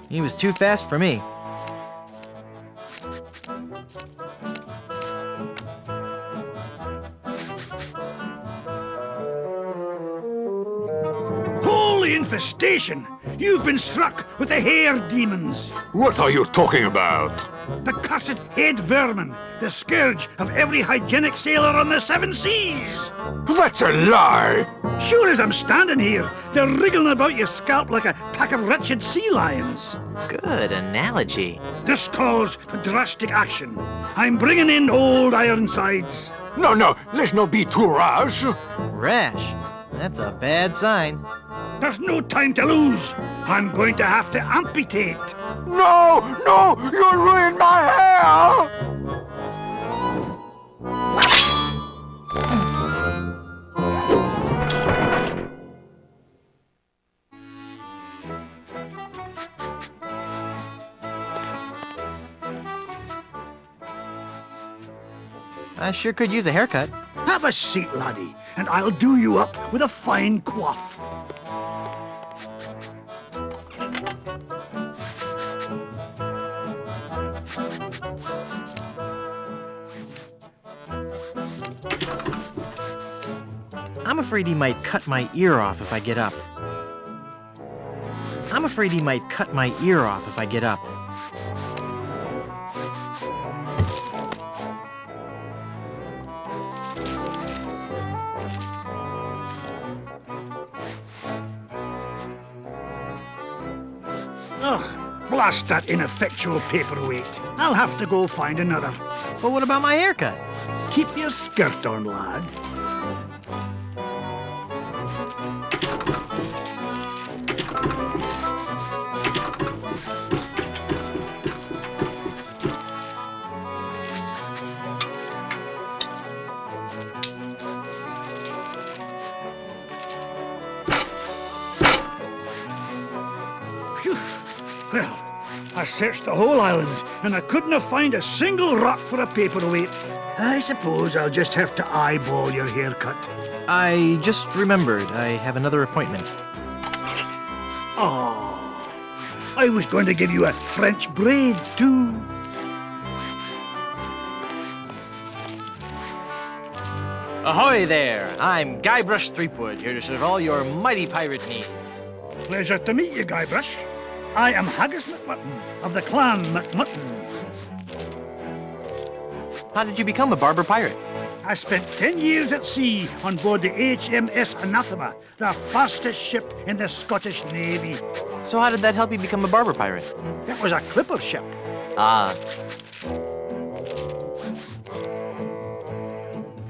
He was too fast for me. Holy infestation! You've been struck with the hair demons. What are you talking about? The cursed head vermin, the scourge of every hygienic sailor on the seven seas. That's a lie! Sure as I'm standing here, they're wriggling about your scalp like a pack of wretched sea lions. Good analogy. This calls for drastic action. I'm bringing in old Ironsides. No, let's not be too rash. Rash? That's a bad sign. There's no time to lose. I'm going to have to amputate. No, you'll ruin my hair! I sure could use a haircut. Have a seat, laddie, and I'll do you up with a fine coif. I'm afraid he might cut my ear off if I get up. I'm afraid he might cut my ear off if I get up. Ugh, blast that ineffectual paperweight. I'll have to go find another. But what about my haircut? Keep your skirt on, lad. Phew. Well, I searched the whole island, and I couldn't find a single rock for a paperweight. I suppose I'll just have to eyeball your haircut. I just remembered I have another appointment. Oh, I was going to give you a French braid, too. Ahoy there! I'm Guybrush Threepwood, here to serve all your mighty pirate needs. Pleasure to meet you, Guybrush. I am Haggis McMutton of the clan McMutton. How did you become a barber pirate? I spent 10 years at sea on board the HMS Anathema, the fastest ship in the Scottish Navy. So how did that help you become a barber pirate? It was a clipper ship. Ah.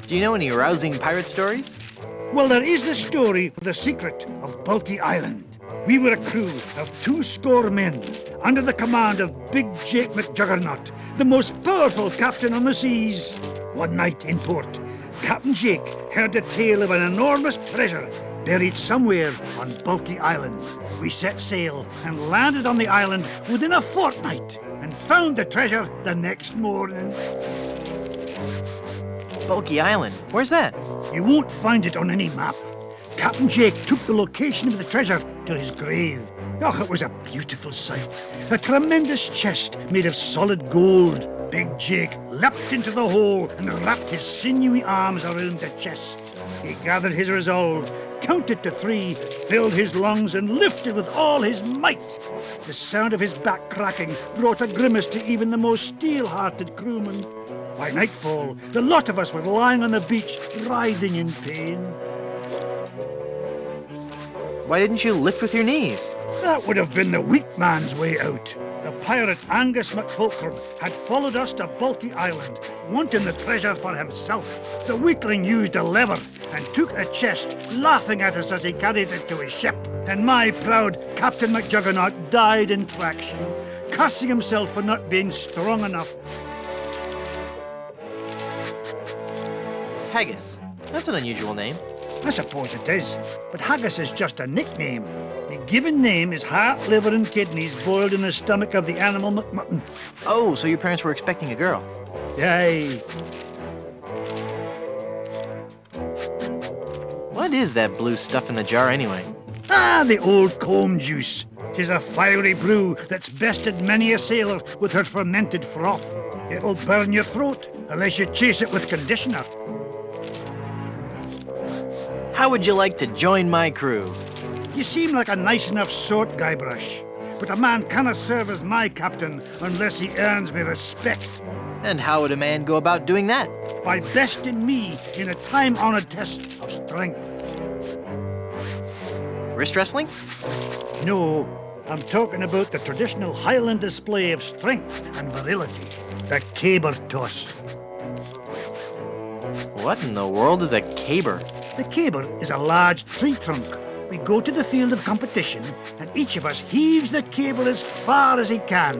Do you know any rousing pirate stories? Well, there is the story of the secret of Bulky Island. We were a crew of 200 men under the command of Big Jake McJuggernaut, the most powerful captain on the seas. One night in port, Captain Jake heard the tale of an enormous treasure buried somewhere on Bulky Island. We set sail and landed on the island within a fortnight and found the treasure the next morning. Bulky Island? Where's that? You won't find it on any map. Captain Jake took the location of the treasure to his grave. Oh, it was a beautiful sight. A tremendous chest made of solid gold. Big Jake leapt into the hole and wrapped his sinewy arms around the chest. He gathered his resolve, counted to 3, filled his lungs and lifted with all his might. The sound of his back cracking brought a grimace to even the most steel-hearted crewman. By nightfall, the lot of us were lying on the beach, writhing in pain. Why didn't you lift with your knees? That would have been the weak man's way out. The pirate Angus McFulcrum had followed us to Bulky Island, wanting the treasure for himself. The weakling used a lever and took a chest, laughing at us as he carried it to his ship. And my proud Captain McJuggernaut died in traction, cursing himself for not being strong enough. Haggis. That's an unusual name. I suppose it is, but haggis is just a nickname. The given name is heart, liver and kidneys boiled in the stomach of the animal McMutton. Oh, so your parents were expecting a girl. Aye. What is that blue stuff in the jar anyway? Ah, the old comb juice. 'Tis a fiery brew that's bested many a sailor with her fermented froth. It'll burn your throat unless you chase it with conditioner. How would you like to join my crew? You seem like a nice enough sort, Guybrush, but a man cannot serve as my captain unless he earns me respect. And how would a man go about doing that? By besting me in a time-honored test of strength. Wrist wrestling? No, I'm talking about the traditional Highland display of strength and virility, the caber toss. What in the world is a caber? The caber is a large tree trunk. We go to the field of competition, and each of us heaves the caber as far as he can.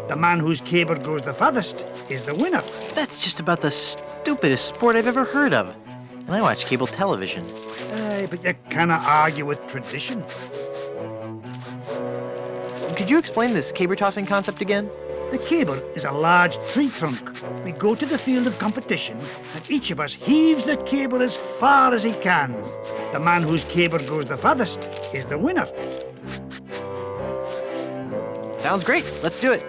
The man whose caber goes the farthest is the winner. That's just about the stupidest sport I've ever heard of. And I watch cable television. Aye, but you cannot argue with tradition. Could you explain this caber tossing concept again? The caber is a large tree trunk. We go to the field of competition, and each of us heaves the caber as far as he can. The man whose caber goes the farthest is the winner. Sounds great. Let's do it.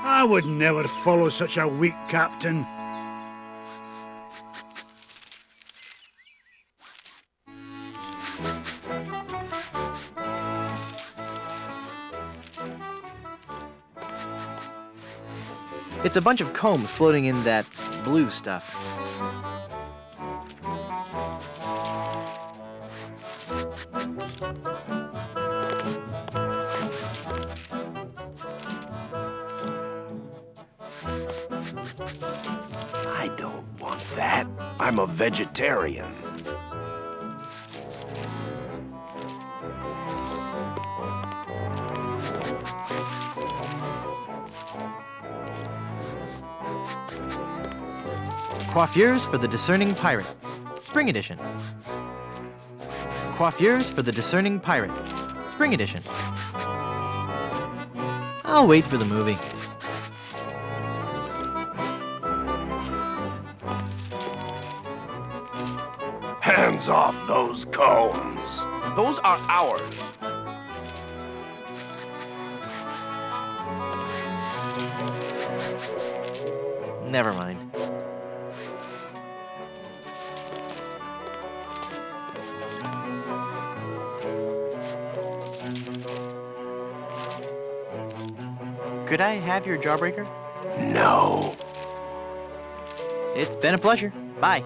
I would never follow such a weak captain. It's a bunch of combs floating in that blue stuff. I don't want that. I'm a vegetarian. Coiffures for the Discerning Pirate. Spring Edition. Coiffures for the Discerning Pirate. Spring Edition. I'll wait for the movie. Hands off those combs. Those are ours. Never mind. Could I have your jawbreaker? No. It's been a pleasure. Bye.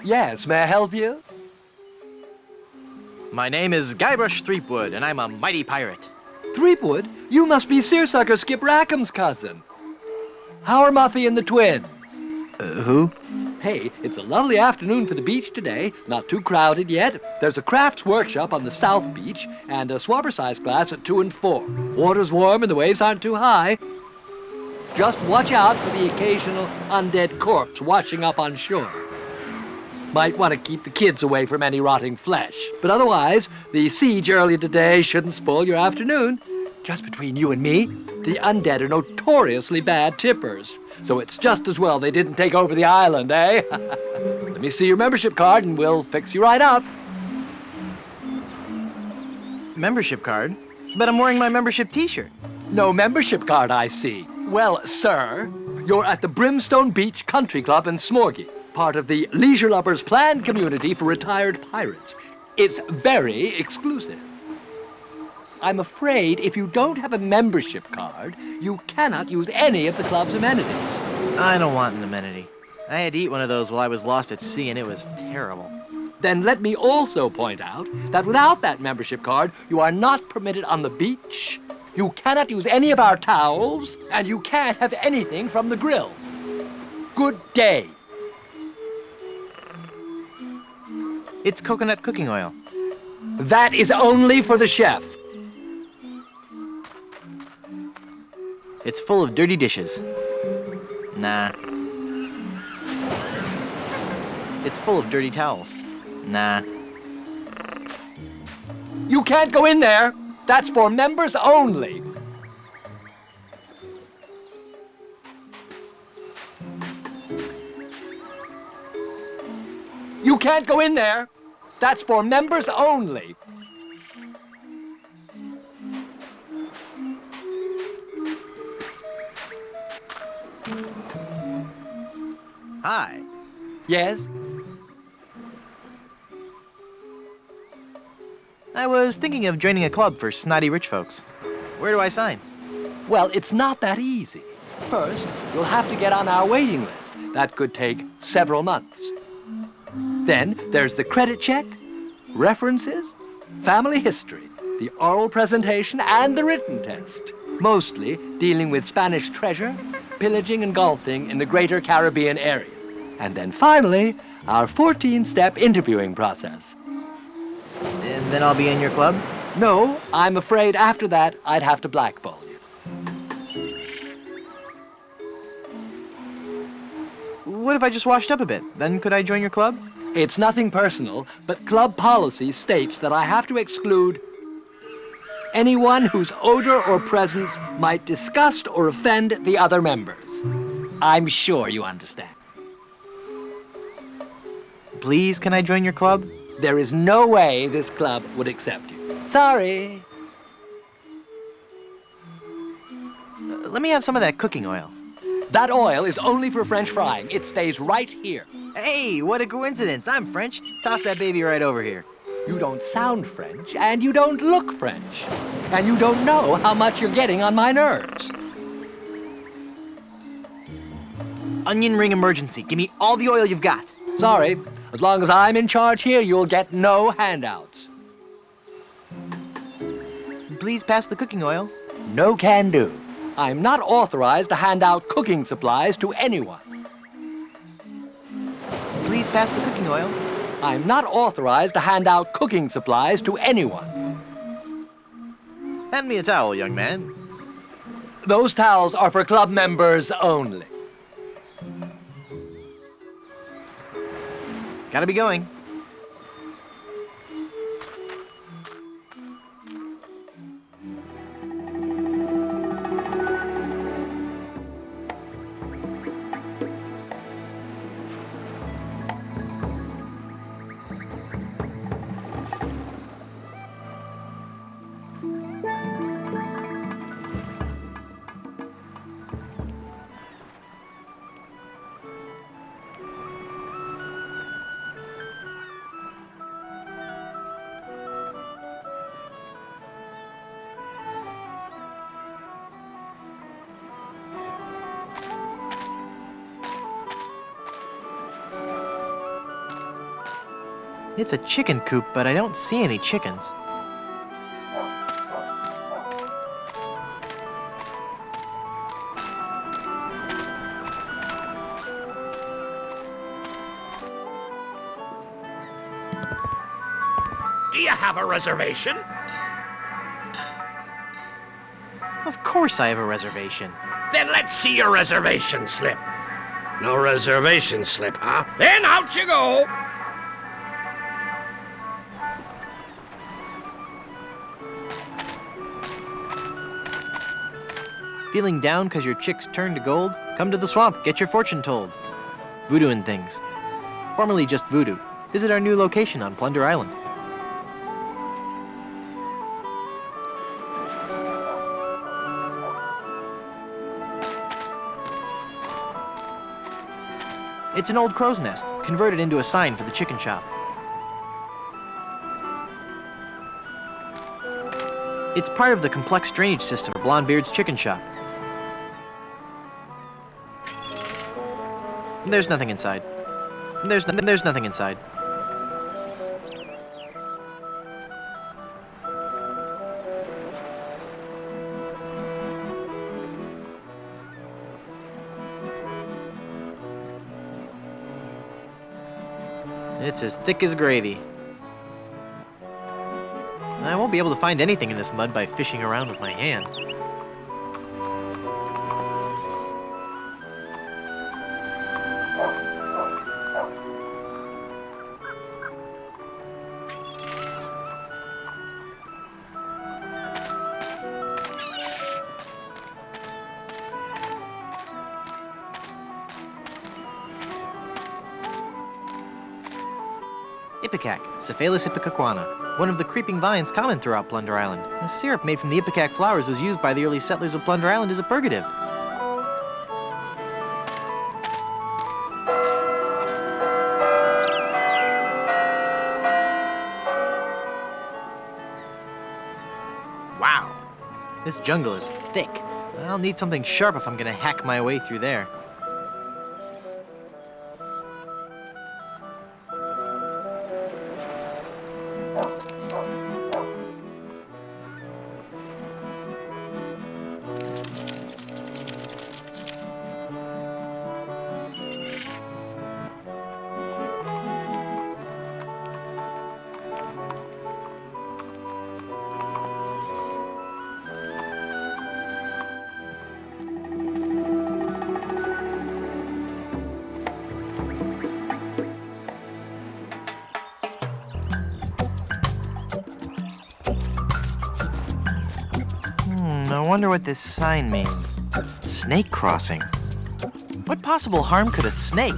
Yes, may I help you? My name is Guybrush Threepwood, and I'm a mighty pirate. Threepwood? You must be Seersucker Skip Rackham's cousin. How are Muffy and the twins? Who? Hey, it's a lovely afternoon for the beach today. Not too crowded yet. There's a crafts workshop on the South Beach and a swabber-sized class at 2 and 4. Water's warm and the waves aren't too high. Just watch out for the occasional undead corpse washing up on shore. Might want to keep the kids away from any rotting flesh. But otherwise, the siege earlier today shouldn't spoil your afternoon. Just between you and me, the undead are notoriously bad tippers. So it's just as well they didn't take over the island, eh? Let me see your membership card and we'll fix you right up. Membership card? But I'm wearing my membership t-shirt. No membership card, I see. Well, sir, you're at the Brimstone Beach Country Club in Smorgy. part of the Leisure Lovers planned community for retired pirates. It's very exclusive. I'm afraid if you don't have a membership card, you cannot use any of the club's amenities. I don't want an amenity. I had to eat one of those while I was lost at sea, and it was terrible. Then let me also point out that without that membership card, you are not permitted on the beach, you cannot use any of our towels, and you can't have anything from the grill. Good day. It's coconut cooking oil. That is only for the chef. It's full of dirty dishes. Nah. It's full of dirty towels. Nah. You can't go in there. That's for members only. You can't go in there. That's for members only. Hi. Yes? I was thinking of joining a club for snotty rich folks. Where do I sign? Well, it's not that easy. First, you'll have to get on our waiting list. That could take several months. Then there's the credit check, references, family history, the oral presentation, and the written test. Mostly dealing with Spanish treasure, pillaging and golfing in the greater Caribbean area. And then finally, our 14-step interviewing process. And then I'll be in your club? No, I'm afraid after that, I'd have to blackball you. What if I just washed up a bit? Then could I join your club? It's nothing personal, but club policy states that I have to exclude anyone whose odor or presence might disgust or offend the other members. I'm sure you understand. Please, can I join your club? There is no way this club would accept you. Sorry. Let me have some of that cooking oil. That oil is only for French frying. It stays right here. Hey, what a coincidence. I'm French. Toss that baby right over here. You don't sound French, and you don't look French. And you don't know how much you're getting on my nerves. Onion ring emergency. Give me all the oil you've got. Sorry. As long as I'm in charge here, you'll get no handouts. Please pass the cooking oil. No can do. I'm not authorized to hand out cooking supplies to anyone. Please pass the cooking oil. I'm not authorized to hand out cooking supplies to anyone. Hand me a towel, young man. Those towels are for club members only. Gotta be going. It's a chicken coop, but I don't see any chickens. Do you have a reservation? Of course I have a reservation. Then let's see your reservation slip. No reservation slip, huh? Then out you go! Feeling down because your chicks turned to gold? Come to the swamp, get your fortune told. Voodoo and things. Formerly just voodoo. Visit our new location on Plunder Island. It's an old crow's nest, converted into a sign for the chicken shop. It's part of the complex drainage system for Blondebeard's chicken shop. There's nothing inside. There's nothing inside. It's as thick as gravy. I won't be able to find anything in this mud by fishing around with my hand. Ipecac, Cephalus ipecacuana, one of the creeping vines common throughout Plunder Island. The syrup made from the ipecac flowers was used by the early settlers of Plunder Island as a purgative. Wow, this jungle is thick. I'll need something sharp if I'm gonna hack my way through there. I wonder what this sign means. Snake crossing. What possible harm could a snake?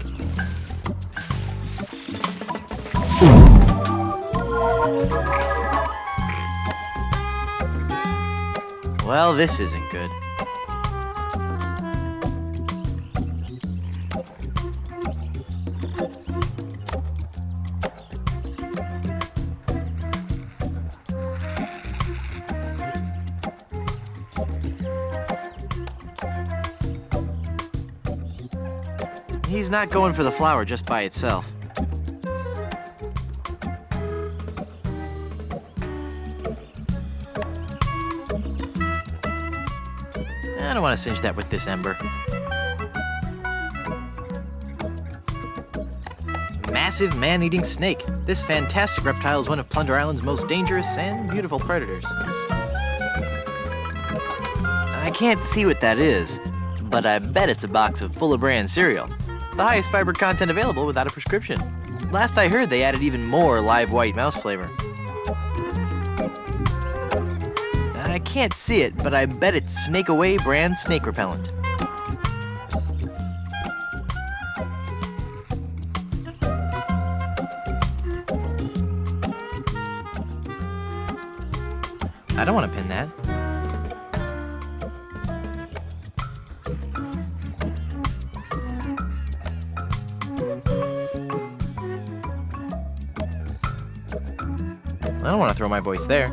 Well, this isn't good. He's not going for the flower just by itself. I don't want to singe that with this ember. Massive man-eating snake. This fantastic reptile is one of Plunder Island's most dangerous and beautiful predators. I can't see what that is, but I bet it's a box of Full of Bran cereal. The highest fiber content available without a prescription. Last I heard, they added even more live white mouse flavor. I can't see it, but I bet it's Snake Away brand snake repellent. I don't want to pin that. I don't want to throw my voice there.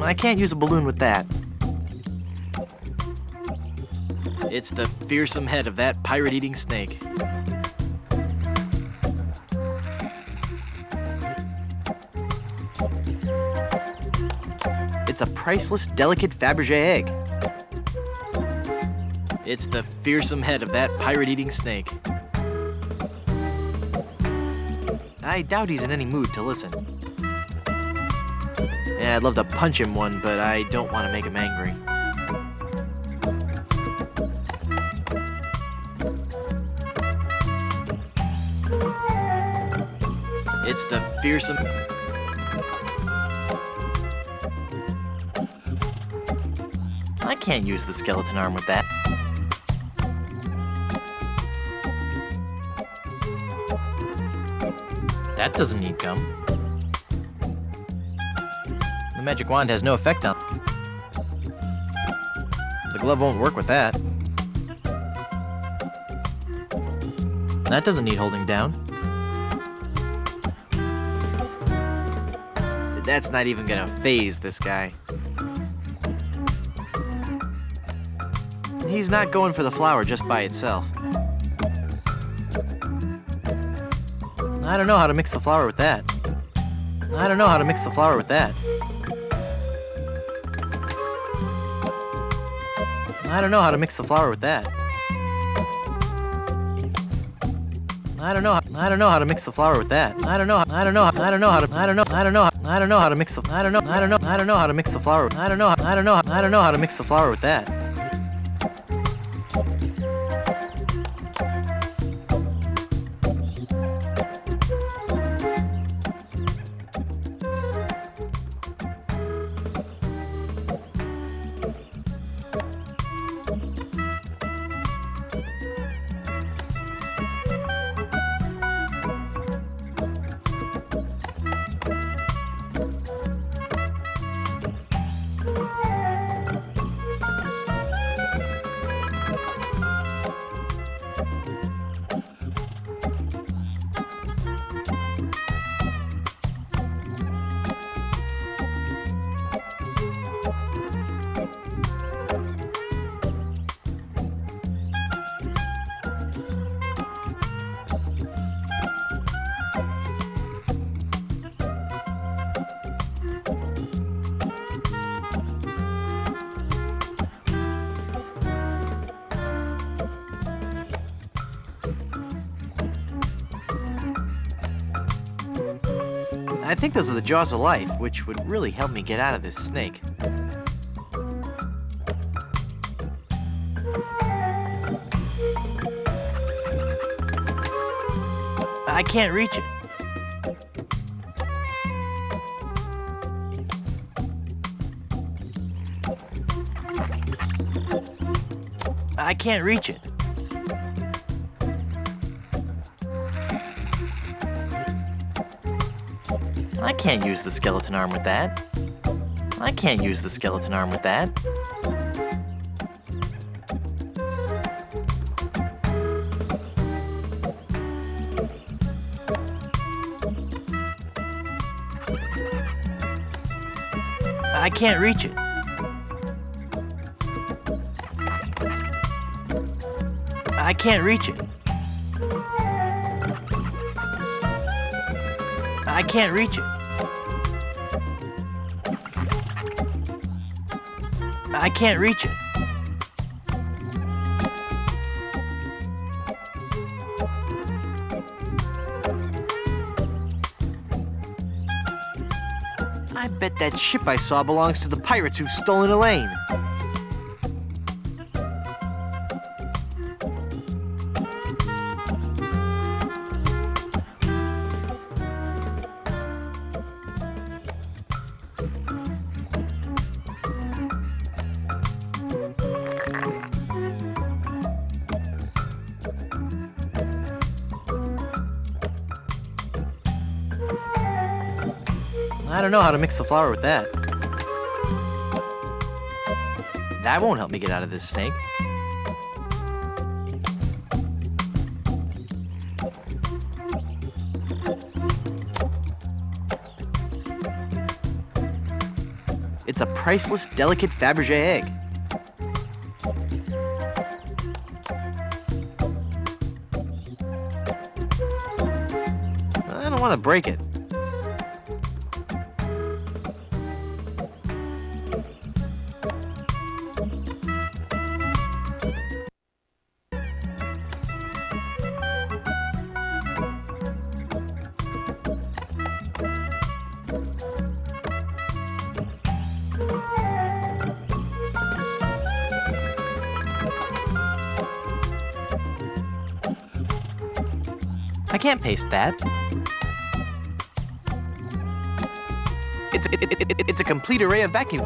I can't use a balloon with that. It's the fearsome head of that pirate-eating snake. It's a priceless, delicate Fabergé egg. It's the fearsome head of that pirate-eating snake. I doubt he's in any mood to listen. Yeah, I'd love to punch him one, but I don't want to make him angry. It's the fearsome... I can't use the skeleton arm with that. That doesn't need gum. magic wand has no effect on. The glove won't work with that. That doesn't need holding down. That's not even gonna phase this guy. He's not going for the flower just by itself. I don't know how to mix the flour with that. I don't know how to mix the flour with that. I don't know how to mix the flour with that. I don't know how to mix the flour with that. I don't know how to mix the flour. I don't know how to mix the flour with that. I think those are the jaws of life, which would really help me get out of this snake. I can't reach it. I can't reach it. I can't use the skeleton arm with that. I can't use the skeleton arm with that. I can't reach it. I can't reach it. I can't reach it. I can't reach it. I bet that ship I saw belongs to the pirates who've stolen Elaine. I don't know how to mix the flour with that. That won't help me get out of this snake. It's a priceless, delicate Fabergé egg. I don't want to break it. I can't paste that. It's a complete array of vacuum.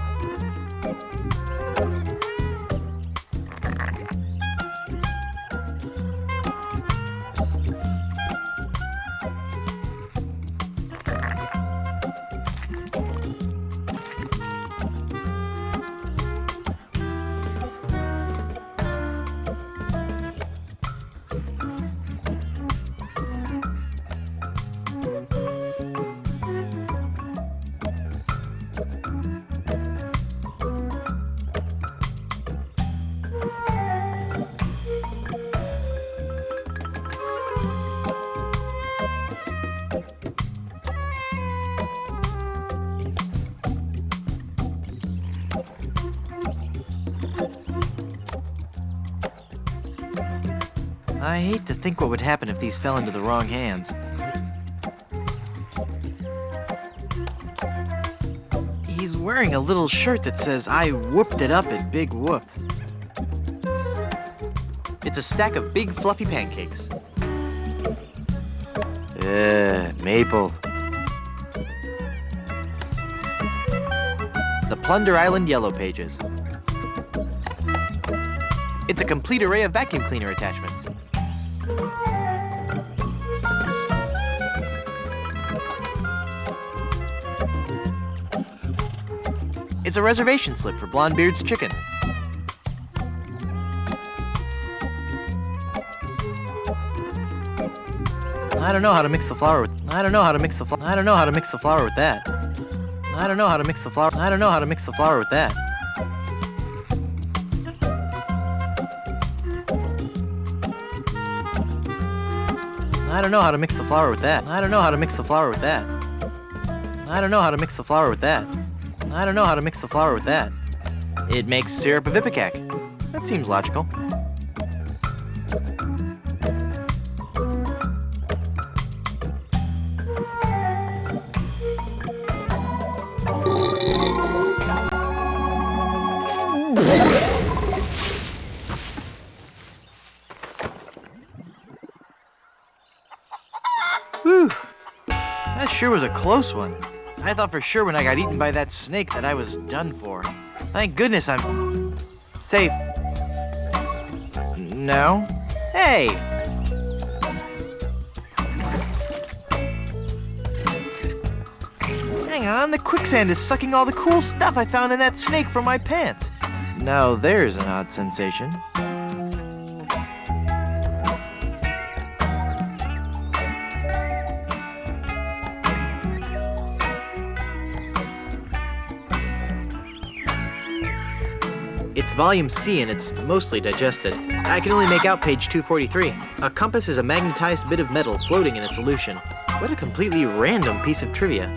I hate to think what would happen if these fell into the wrong hands. He's wearing a little shirt that says, "I whooped it up at Big Whoop." It's a stack of big fluffy pancakes. Maple. The Plunder Island Yellow Pages. It's a complete array of vacuum cleaner attachments. It's a reservation slip for Blondebeard's Chicken. I don't know how to mix the flour with that. I don't know how to mix the flour with that. I don't know how to mix the flour with that. I don't know how to mix the flour with that. I don't know how to mix the flour with that. I don't know how to mix the flour with that. I don't know how to mix the flour with that. It makes syrup of ipecac. That seems logical. Whew. That sure was a close one. I thought for sure when I got eaten by that snake that I was done for. Thank goodness I'm safe. No? Hey! Hang on, the quicksand is sucking all the cool stuff I found in that snake from my pants. Now there's an odd sensation. It's volume C and it's mostly digested. I can only make out page 243. A compass is a magnetized bit of metal floating in a solution. What a completely random piece of trivia.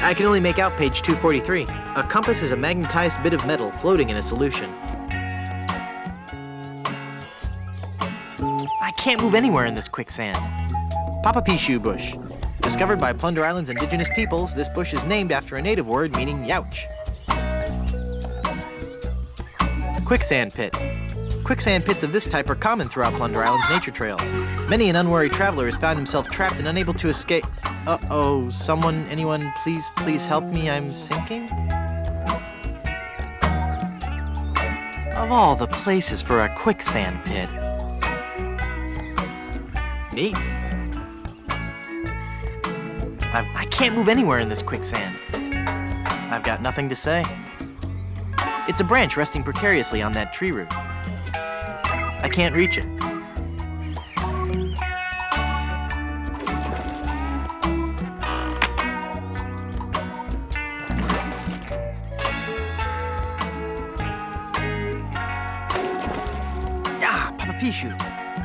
I can only make out page 243. A compass is a magnetized bit of metal floating in a solution. I can't move anywhere in this quicksand. Papa Pea Shoe Bush. Discovered by Plunder Island's indigenous peoples, this bush is named after a native word meaning youch. Quicksand pit. Quicksand pits of this type are common throughout Plunder Island's nature trails. Many an unwary traveler has found himself trapped and unable to escape. Uh-oh, anyone, please help me, I'm sinking? Of all the places for a quicksand pit. Neat. I can't move anywhere in this quicksand. I've got nothing to say. It's a branch resting precariously on that tree root. I can't reach it. Ah, Papa Pea Shoe.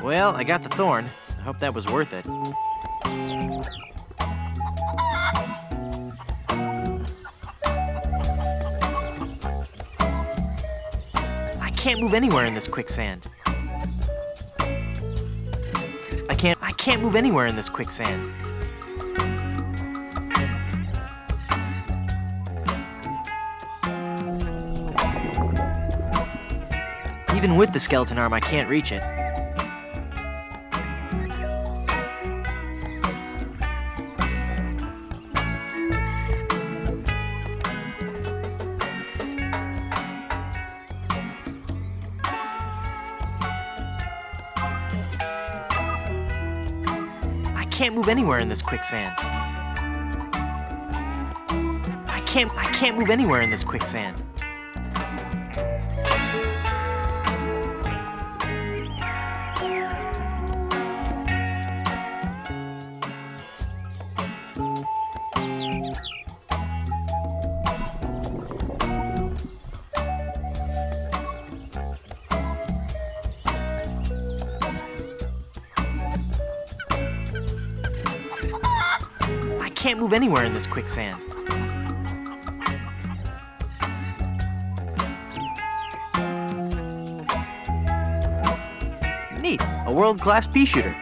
Well, I got the thorn. I hope that was worth it. I can't move anywhere in this quicksand. I can't move anywhere in this quicksand. Even with the skeleton arm, I can't reach it. I can't move anywhere in this quicksand. I can't move anywhere in this quicksand. I can't move anywhere in this quicksand. a world-class pea shooter.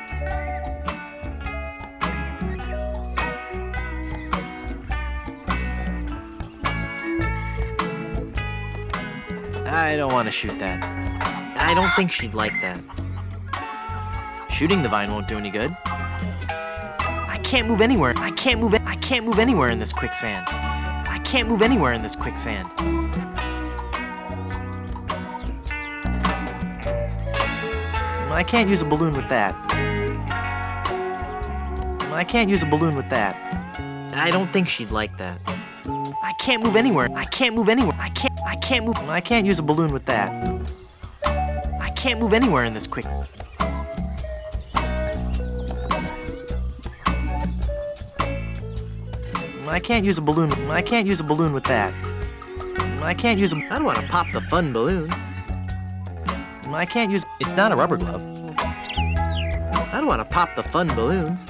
I don't want to shoot that. I don't think she'd like that. Shooting the vine won't do any good. I can't move anywhere. I can't move anywhere in this quicksand. I can't move anywhere in this quicksand. I can't use a balloon with that. I can't use a balloon with that. I don't think she'd like that. I can't move anywhere. I can't move anywhere. I can't move. I can't use a balloon with that. I can't move anywhere in this quick. I can't use a balloon. I can't use a balloon with that. I can't use a. I don't want to pop the fun balloons. I can't use. It's not a rubber glove. I don't want to pop the fun balloons.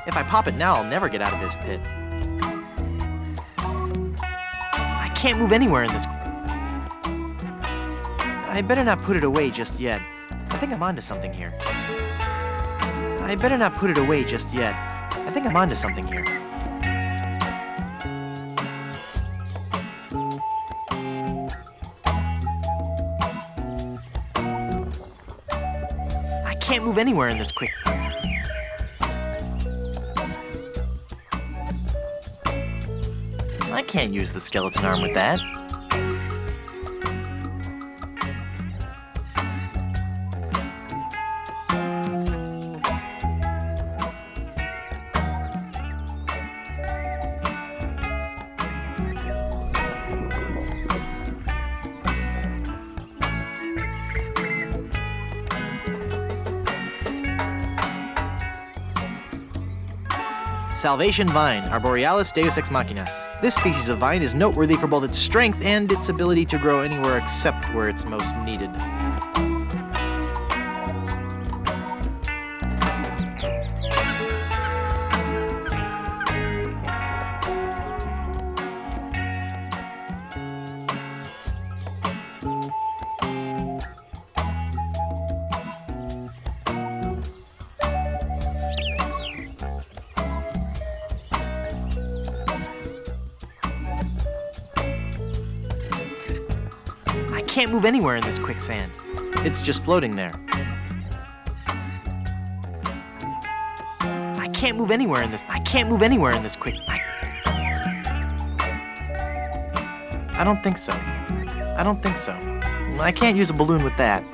If I pop it now, I'll never get out of this pit. I can't move anywhere in this. I better not put it away just yet. I think I'm onto something here. I better not put it away just yet. I think I'm onto something here. I can't move anywhere in this quick. I can't use the skeleton arm with that. Salvation vine, Arborealis deus ex machinas. This species of vine is noteworthy for both its strength and its ability to grow anywhere except where it's most needed. I can't move anywhere in this quicksand. It's just floating there. I can't move anywhere in this. I can't move anywhere in this quick. I don't think so. I don't think so. I can't use a balloon with that.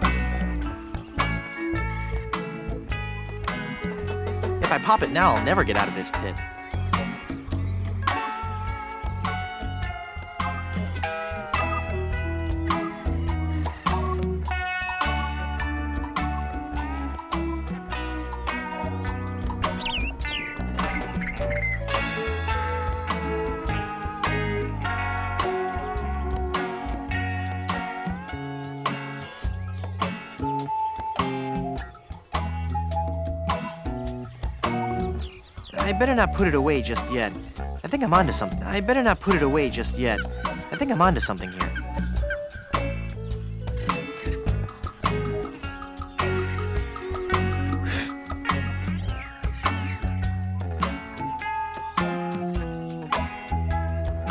If I pop it now, I'll never get out of this pit. I better not put it away just yet. I think I'm onto something. I better not put it away just yet. I think I'm onto something here.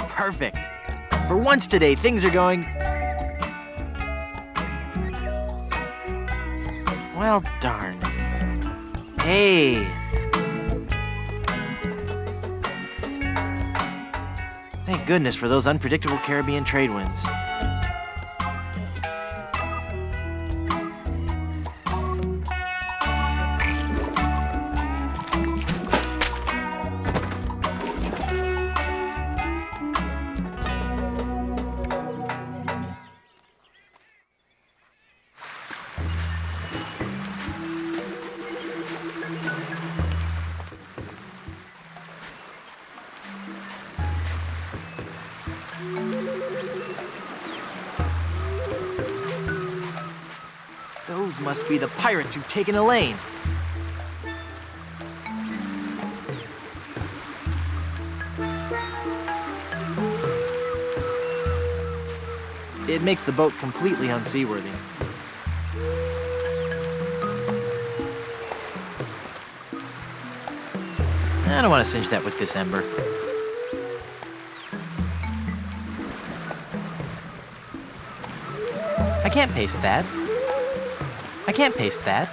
Perfect. For once today, things are going... Well, darn. Hey. Thank goodness for those unpredictable Caribbean trade winds. These must be the pirates who've taken Elaine. It makes the boat completely unseaworthy. I don't want to cinch that with this ember. I can't paste that. I can't paste that.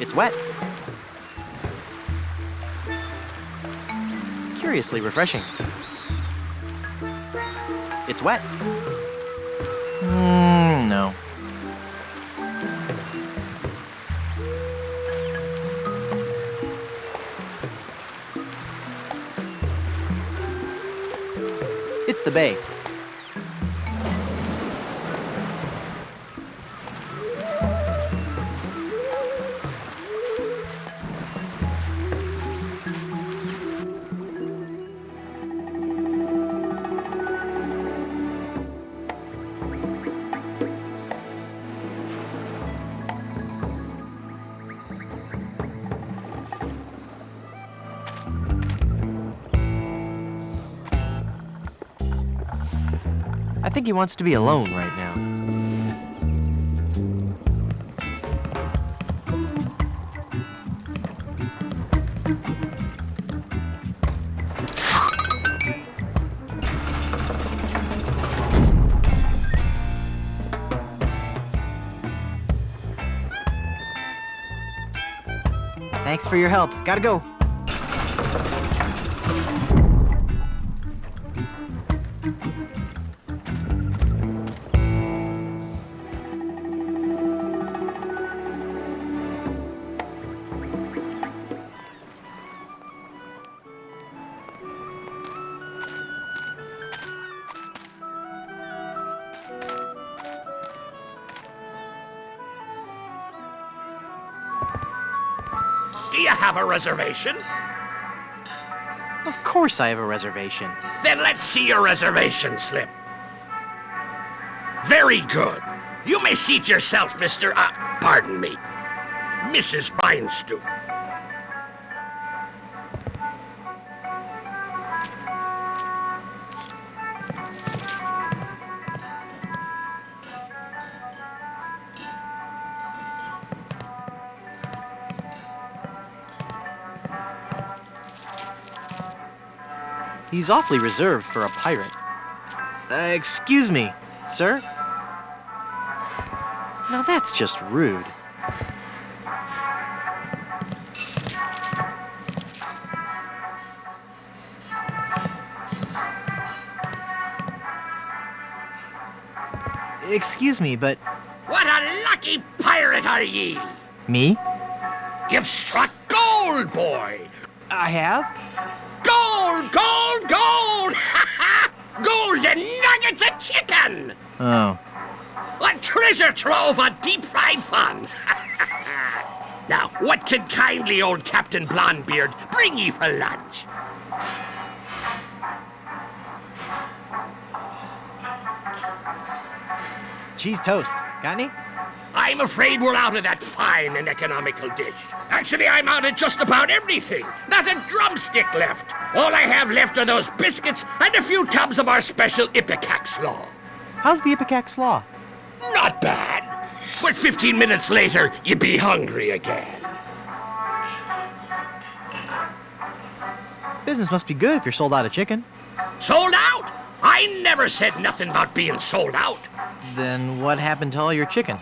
It's wet. Curiously refreshing. It's wet. No. It's the bay. I think he wants to be alone right now. Thanks for your help. Gotta go. Do you have a reservation? Of course I have a reservation. Then let's see your reservation slip. Very good. You may seat yourself, Mr. Pardon me, Mrs. Bindstoop. He's awfully reserved for a pirate. Excuse me, sir? Now that's just rude. Excuse me, but... What a lucky pirate are ye! Me? You've struck gold, boy! I have? Gold, gold, gold! Ha ha! Golden nuggets of chicken! Oh. A treasure trove of deep-fried fun! Now, what can kindly old Captain Blondebeard bring ye for lunch? Cheese toast. Got any? I'm afraid we're out of that fine and economical dish. Actually, I'm out of just about everything. Not a drumstick left. All I have left are those biscuits and a few tubs of our special Ipecac slaw. How's the Ipecac slaw? Not bad. But 15 minutes later, you'd be hungry again. Business must be good if you're sold out of chicken. Sold out? I never said nothing about being sold out. Then what happened to all your chicken?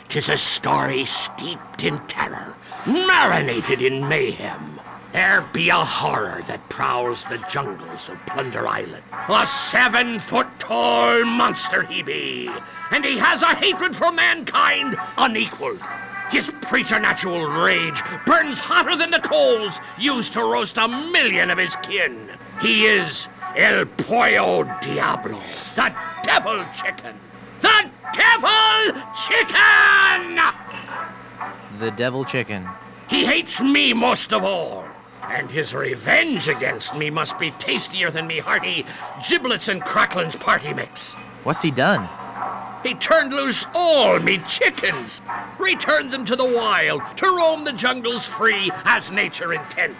'Tis a story steeped in terror, marinated in mayhem. There be a horror that prowls the jungles of Plunder Island. A 7-foot-tall monster he be, and he has a hatred for mankind unequaled. His preternatural rage burns hotter than the coals used to roast 1,000,000 of his kin. He is El Pollo Diablo, the Devil Chicken. The Devil Chicken! The devil chicken. He hates me most of all, and his revenge against me must be tastier than me hearty giblets and cracklins party mix. What's he done? He turned loose all me chickens, returned them to the wild to roam the jungles free as nature intended.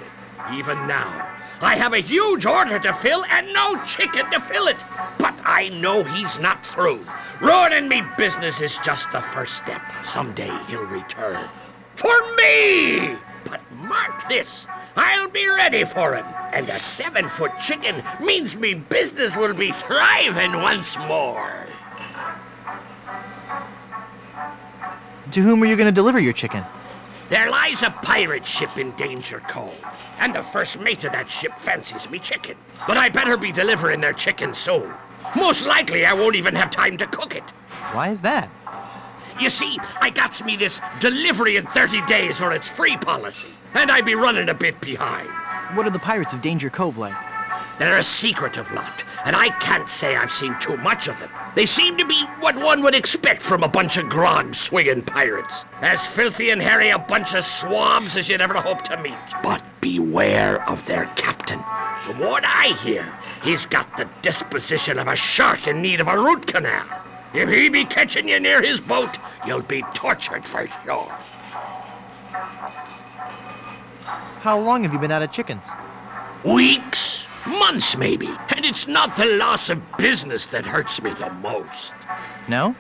Even now, I have a huge order to fill and no chicken to fill it. But I know he's not through. Ruining me business is just the first step. Someday he'll return. For me! But mark this, I'll be ready for him. And a 7-foot chicken means me business will be thriving once more. To whom are you going to deliver your chicken? There lies a pirate ship in Danger Cove, and the first mate of that ship fancies me chicken. But I better be delivering their chicken soon. Most likely I won't even have time to cook it. Why is that? You see, I got me this delivery in 30 days or it's free policy, and I be running a bit behind. What are the pirates of Danger Cove like? They're a secretive lot, and I can't say I've seen too much of them. They seem to be what one would expect from a bunch of grog-swinging pirates. As filthy and hairy a bunch of swabs as you'd ever hope to meet. But beware of their captain. From what I hear, he's got the disposition of a shark in need of a root canal. If he be catching you near his boat, you'll be tortured for sure. How long have you been out of chickens? Weeks, months maybe, and it's not the loss of business that hurts me the most. No?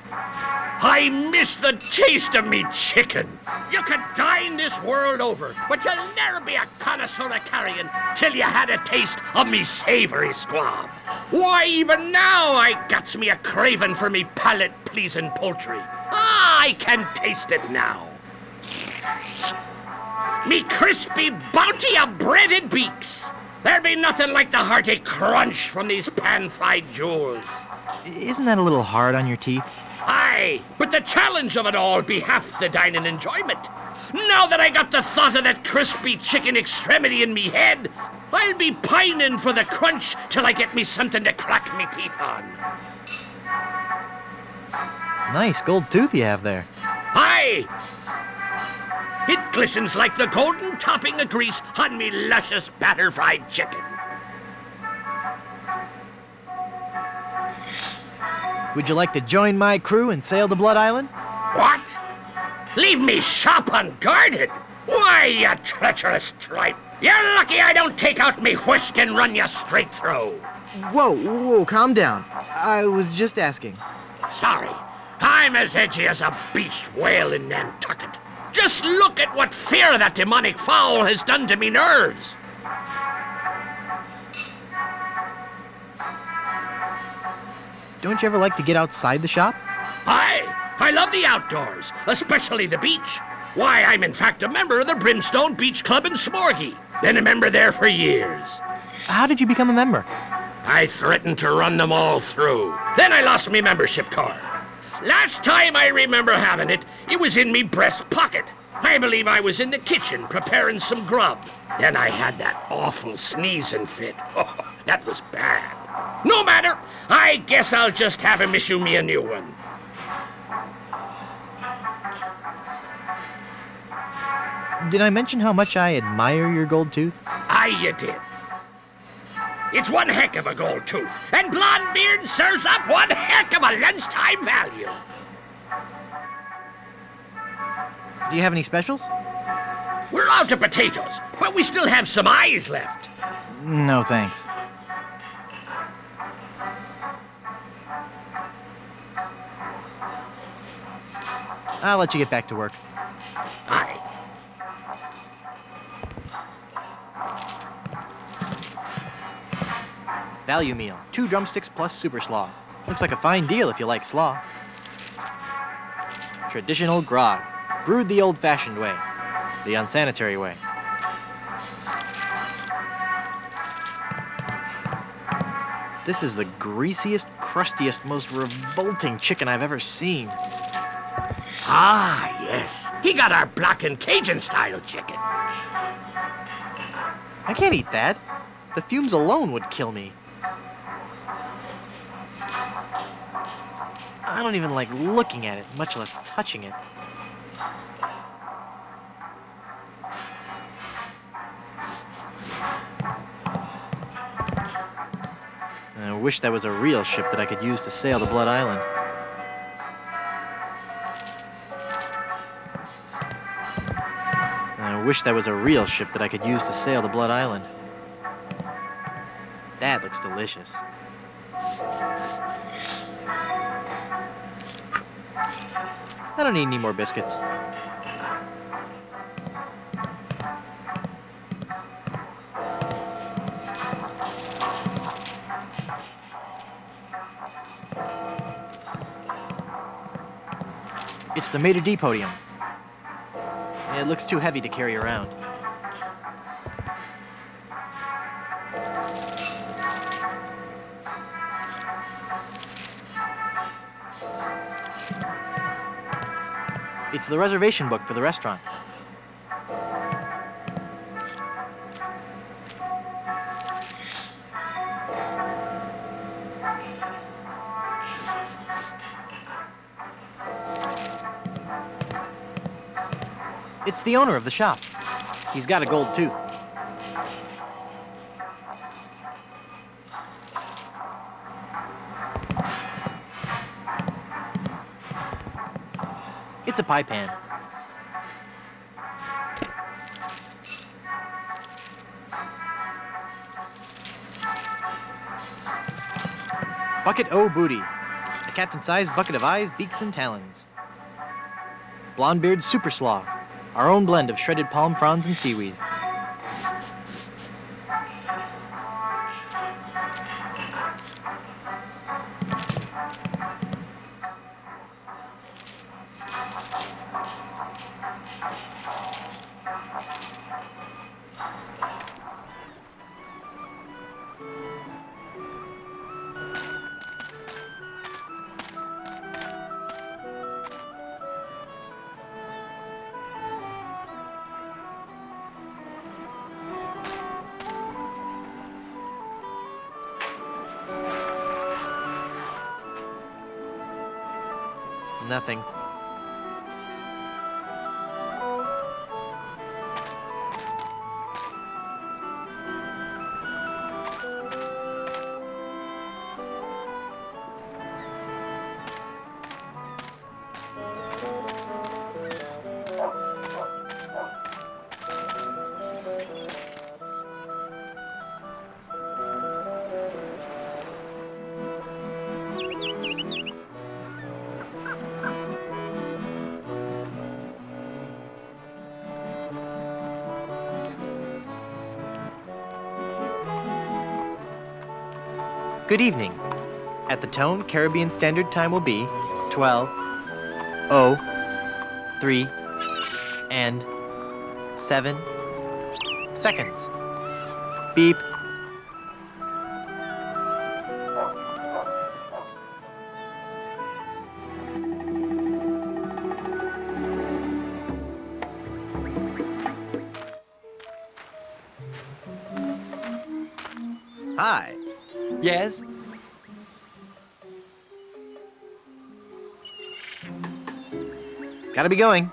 I miss the taste of me chicken. You could dine this world over, but you'll never be a connoisseur of carrion till you had a taste of me savory squab. Why, even now I got's me a craving for me palate-pleasing poultry. Ah, I can taste it now. Me crispy bounty of breaded beaks. There'd be nothing like the hearty crunch from these pan-fried jewels. Isn't that a little hard on your teeth? Aye, but the challenge of it all be half the dining enjoyment. Now that I got the thought of that crispy chicken extremity in me head, I'll be pining for the crunch till I get me something to crack me teeth on. Nice gold tooth you have there. Aye! It glistens like the golden topping of grease on me luscious batter-fried chicken. Would you like to join my crew and sail to Blood Island? What? Leave me shop unguarded? Why, you treacherous tripe! You're lucky I don't take out me whisk and run you straight through. Whoa, calm down. I was just asking. Sorry, I'm as edgy as a beached whale in Nantucket. Just look at what fear of that demonic fowl has done to me nerves. Don't you ever like to get outside the shop? I love the outdoors, especially the beach. Why, I'm in fact a member of the Brimstone Beach Club in Smorgy. Been a member there for years. How did you become a member? I threatened to run them all through. Then I lost me membership card. Last time I remember having it, it was in me breast pocket. I believe I was in the kitchen preparing some grub. Then I had that awful sneezing fit. Oh, that was bad. No matter. I guess I'll just have him issue me a new one. Did I mention how much I admire your gold tooth? Aye, you did. It's one heck of a gold tooth, and blonde beard serves up one heck of a lunchtime value. Do you have any specials? We're out of potatoes, but we still have some eyes left. No, thanks. I'll let you get back to work. Aye. Value meal. 2 drumsticks plus super slaw. Looks like a fine deal if you like slaw. Traditional grog. Brewed the old-fashioned way. The unsanitary way. This is the greasiest, crustiest, most revolting chicken I've ever seen. Ah, yes. He got our black and Cajun-style chicken. I can't eat that. The fumes alone would kill me. I don't even like looking at it, much less touching it. I wish that was a real ship that I could use to sail to Blood Island. I wish that was a real ship that I could use to sail to Blood Island. That looks delicious. I don't need any more biscuits. It's the Maitre D podium. It looks too heavy to carry around. It's the reservation book for the restaurant. It's the owner of the shop. He's got a gold tooth. It's a pie pan. Bucket O Booty. A captain-sized bucket of eyes, beaks, and talons. Blondebeard's Super Slaw. Our own blend of shredded palm fronds and seaweed. Nothing. Good evening. At the tone, Caribbean Standard Time will be 12:03 and 7 seconds. Beep. Hi. Yes? Gotta be going.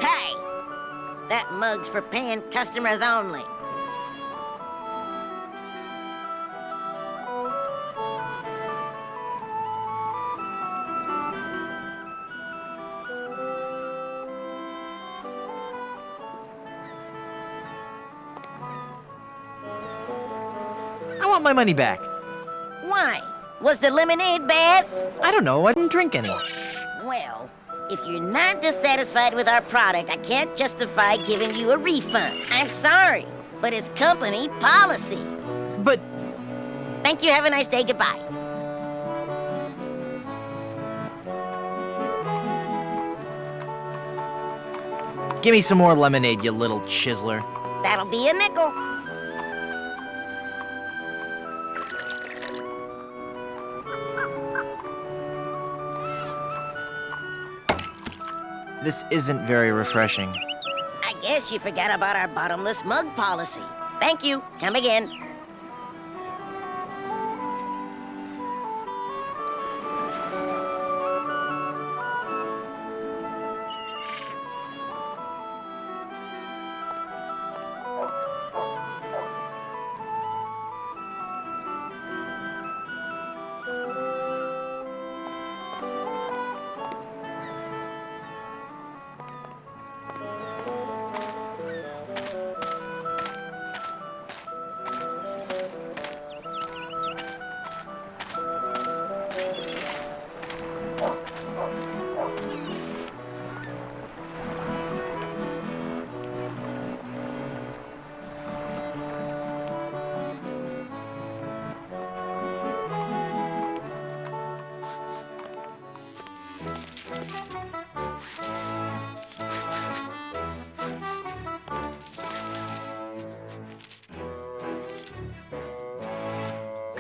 Hey! That mug's for paying customers only. want my money back. Why? Was the lemonade bad? I don't know, I didn't drink any. Well, if you're not dissatisfied with our product, I can't justify giving you a refund. I'm sorry, but it's company policy. But Thank you, have a nice day, goodbye. give me some more lemonade, you little chiseler. That'll be a nickel. This isn't very refreshing. I guess you forgot about our bottomless mug policy. Thank you, come again.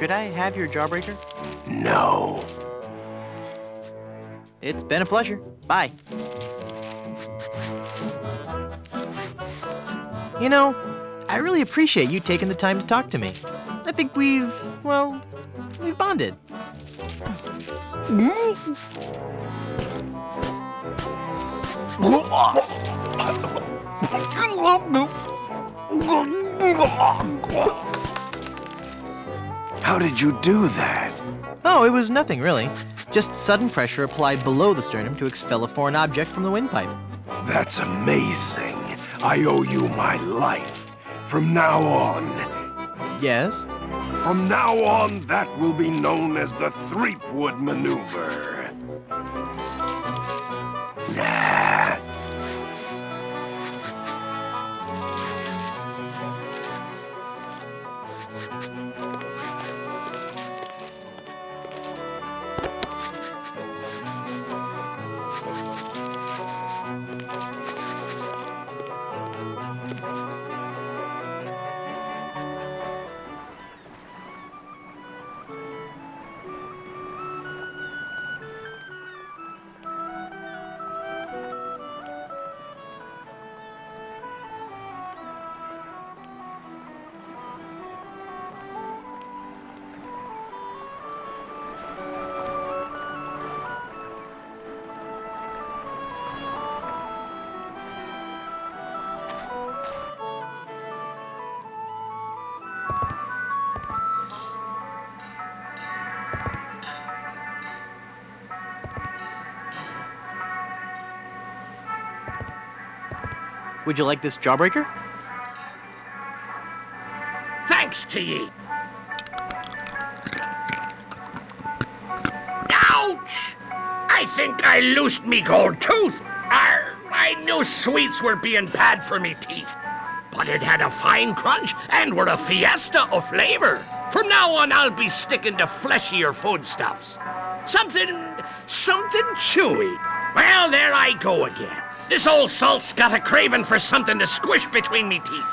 Could I have your jawbreaker? No. It's been a pleasure. Bye. You know, I really appreciate you taking the time to talk to me. I think we've bonded. How did you do that? Oh, it was nothing really. Just sudden pressure applied below the sternum to expel a foreign object from the windpipe. That's amazing. I owe you my life. From now on. Yes? From now on, that will be known as the Threepwood Maneuver. Nah. Would you like this jawbreaker? Thanks to ye. Ouch! I think I loosed me gold tooth. I knew sweets were being bad for me teeth. But it had a fine crunch and were a fiesta of flavor. From now on, I'll be sticking to fleshier foodstuffs. Something chewy. Well, there I go again. This old salt's got a craving for something to squish between me teeth.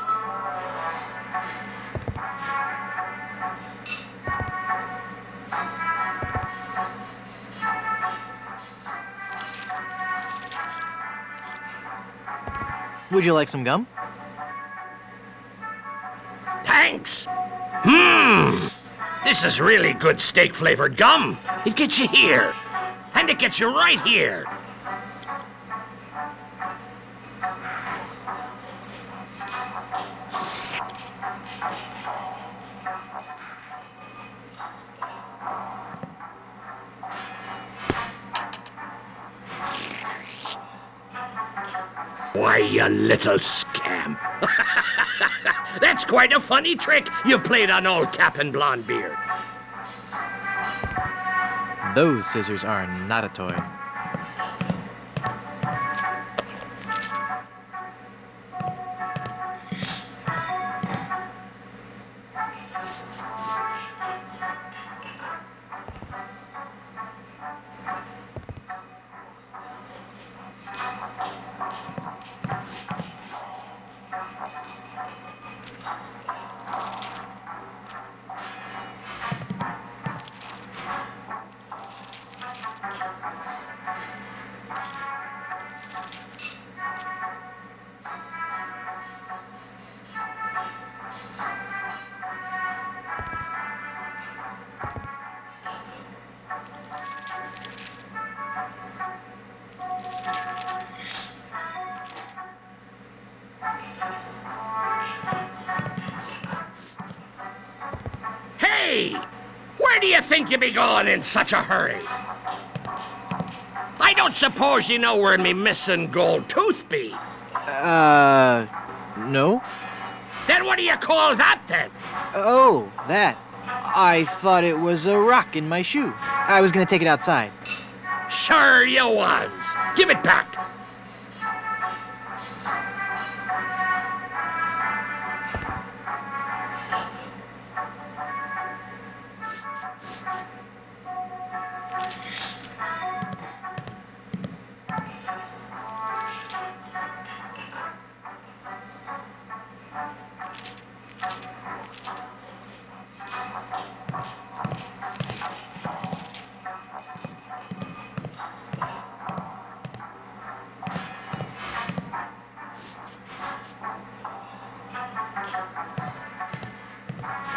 Would you like some gum? Thanks. This is really good steak-flavored gum. It gets you here. And it gets you right here. Why, you little scamp. That's quite a funny trick you've played on old Cap and Blondebeard. Those scissors are not a toy. Hey! Where do you think you be going in such a hurry? I don't suppose you know where me missing gold tooth be. No? Then what do you call that then? Oh, that. I thought it was a rock in my shoe. I was gonna take it outside. Sure you was. Give it back.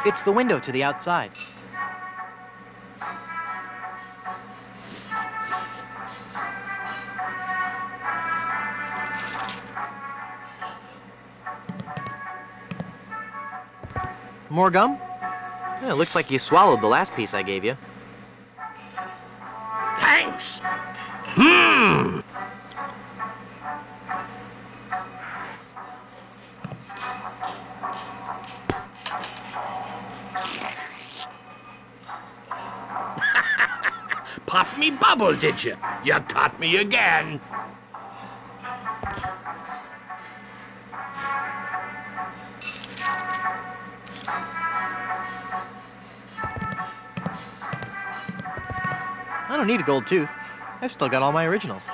It's the window to the outside. More gum? Yeah, it looks like you swallowed the last piece I gave you. Thanks. Pop me bubble, did you? You caught me again. I don't need a gold tooth. I've still got all my originals.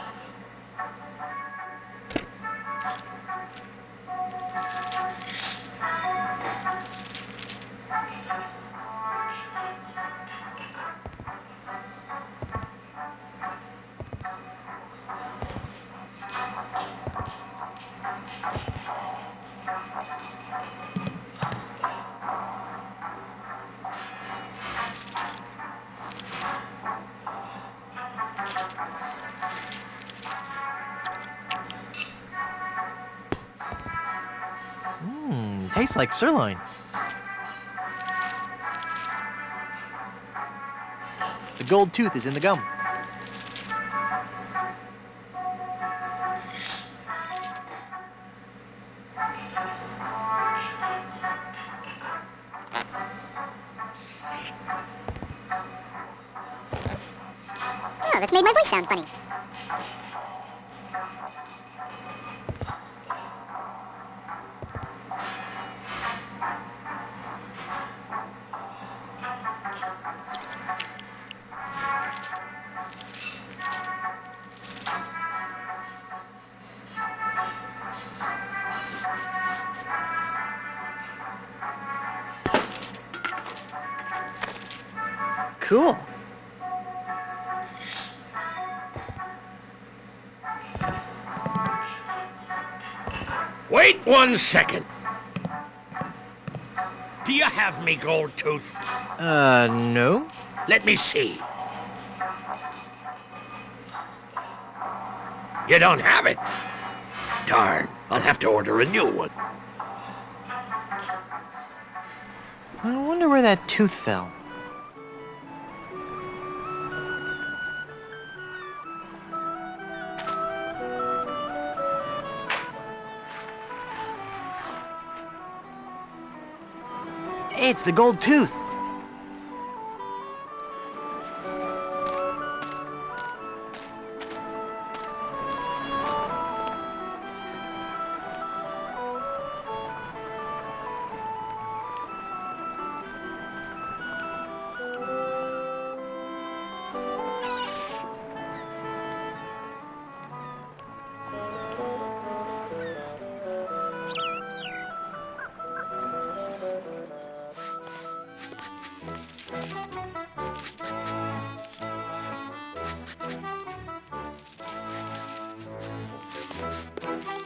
Tastes like sirloin. The gold tooth is in the gum. Oh, that's made my voice sound funny. Cool. Wait 1 second. Do you have me gold tooth? No? Let me see. You don't have it? Darn, I'll have to order a new one. I wonder where that tooth fell. Hey, it's the gold tooth.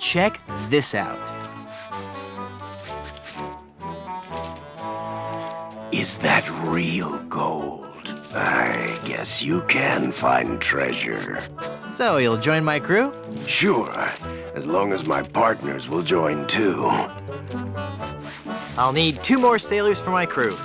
Check this out. Is that real gold? I guess you can find treasure. So, you'll join my crew? Sure, as long as my partners will join too. I'll need 2 more sailors for my crew.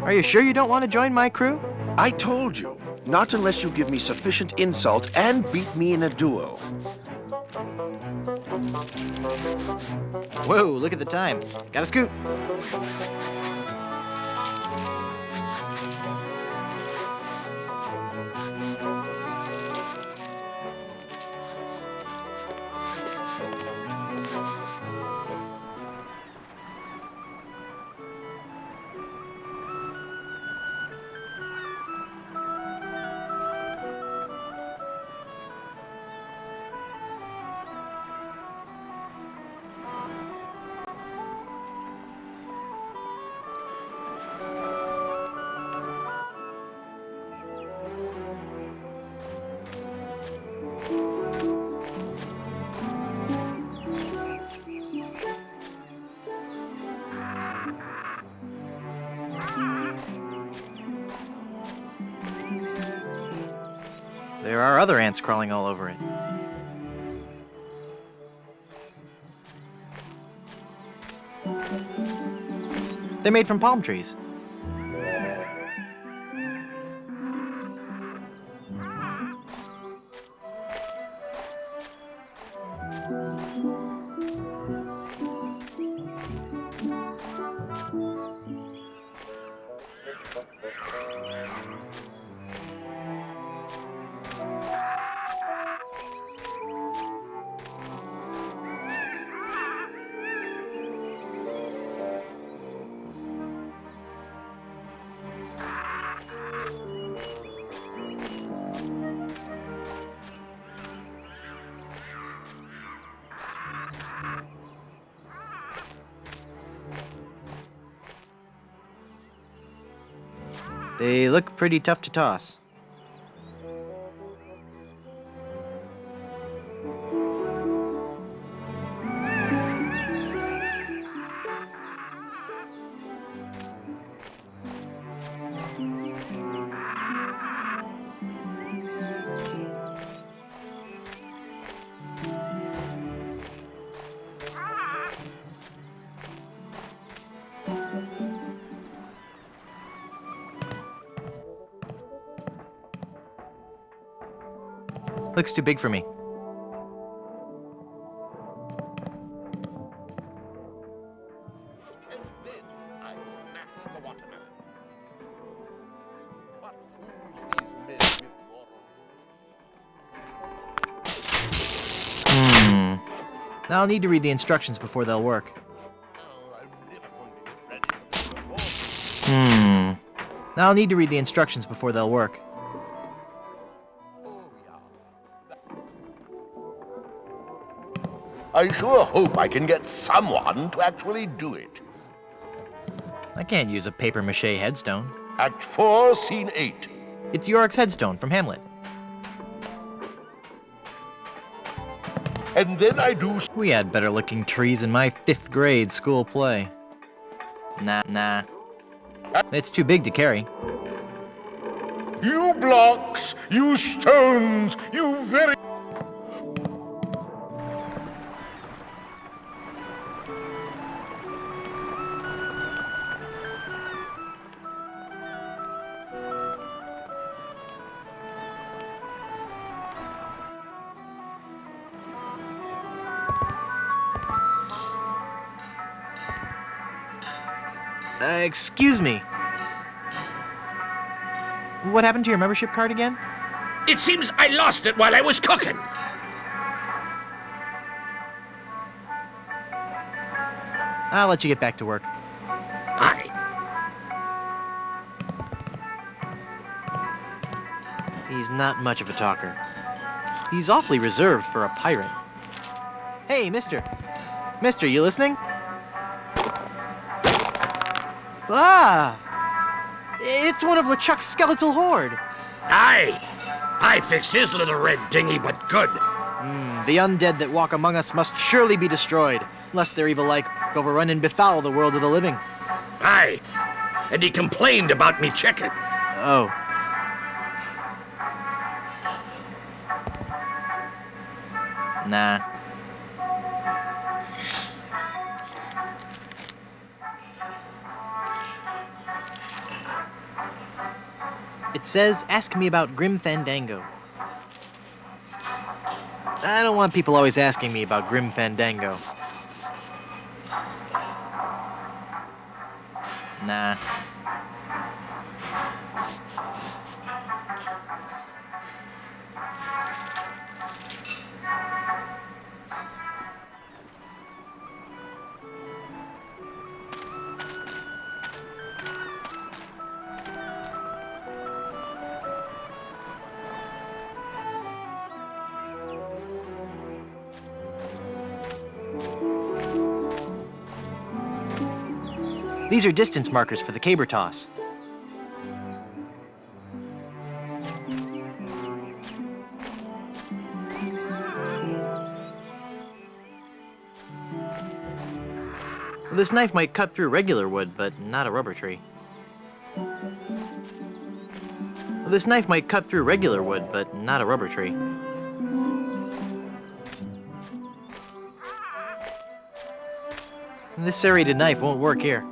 Are you sure you don't want to join my crew? I told you, not unless you give me sufficient insult and beat me in a duel. Whoa, look at the time. Gotta scoot. There are other ants crawling all over it. They're made from palm trees. They look pretty tough to toss. Looks too big for me. I'll need to read the instructions before they'll work. I'll need to read the instructions before they'll work. I sure hope I can get someone to actually do it. I can't use a papier-mâché headstone. Act 4, Scene 8. It's Yorick's headstone from Hamlet. And then I do... We had better-looking trees in my 5th grade school play. Nah. It's too big to carry. You blocks! You stones! You very... Excuse me. What happened to your membership card again? It seems I lost it while I was cooking. I'll let you get back to work. Aye. He's not much of a talker. He's awfully reserved for a pirate. Hey, mister. Mister, you listening? Ah! It's one of LeChuck's skeletal horde. Aye. I fixed his little red dinghy, but good. The undead that walk among us must surely be destroyed, lest their evil like overrun and befoul the world of the living. Aye. And he complained about me checking. Oh. Nah. It says, ask me about Grim Fandango. I don't want people always asking me about Grim Fandango. Nah. These are distance markers for the caber toss. This knife might cut through regular wood, but not a rubber tree. This knife might cut through regular wood, but not a rubber tree. This serrated knife won't work here.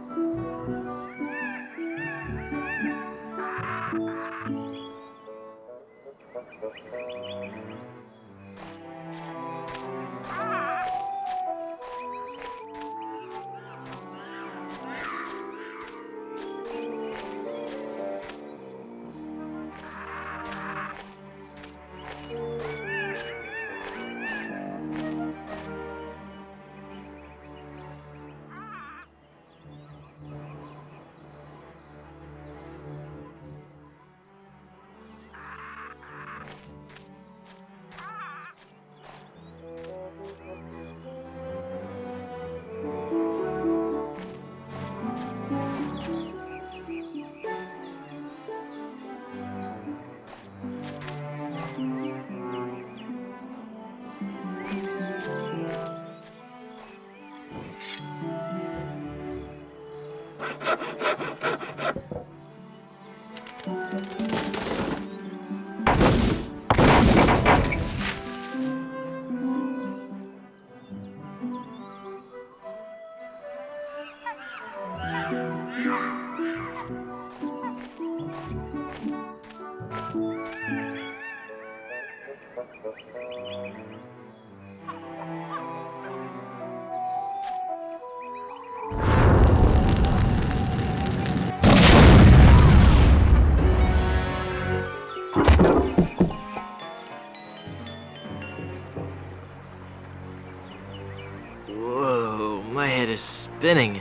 Whoa, my head is spinning.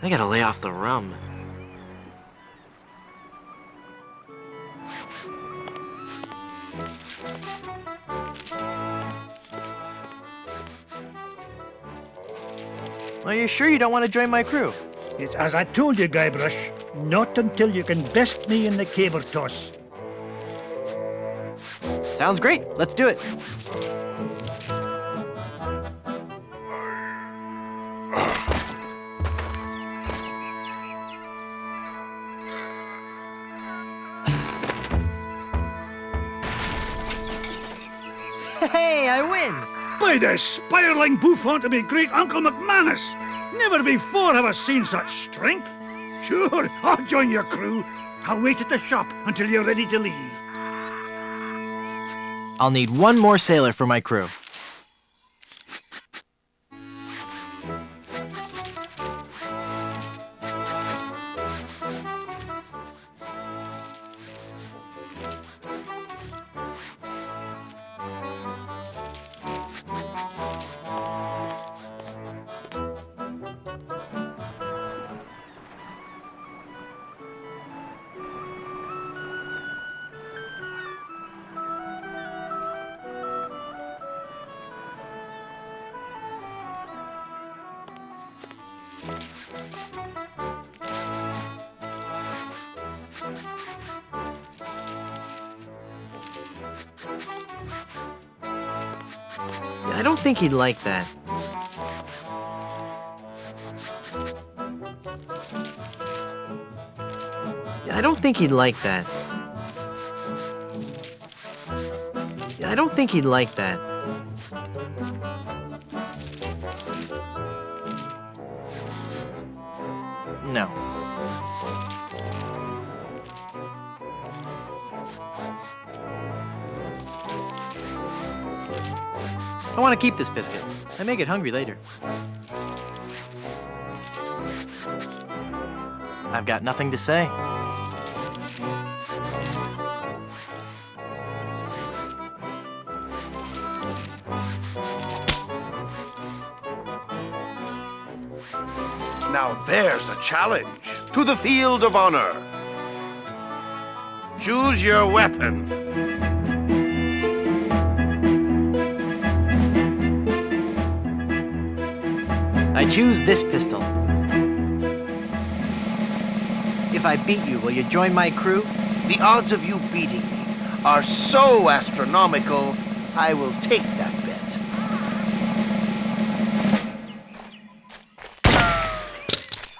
I gotta lay off the rum. Are you sure you don't want to join my crew? It's as I told you, Guybrush, not until you can best me in the caber toss. Sounds great. Let's do it. Hey, I win! By the spiraling bouffant of me great Uncle McManus! Never before have I seen such strength. Sure, I'll join your crew. I'll wait at the shop until you're ready to leave. I'll need one more sailor for my crew. don't think he'd like that. I don't think he'd like that. I don't think he'd like that. No. I want to keep this biscuit. I may get hungry later. I've got nothing to say. Now there's a challenge. To the field of honor. Choose your weapon. I choose this pistol. If I beat you, will you join my crew? The odds of you beating me are so astronomical, I will take that bet.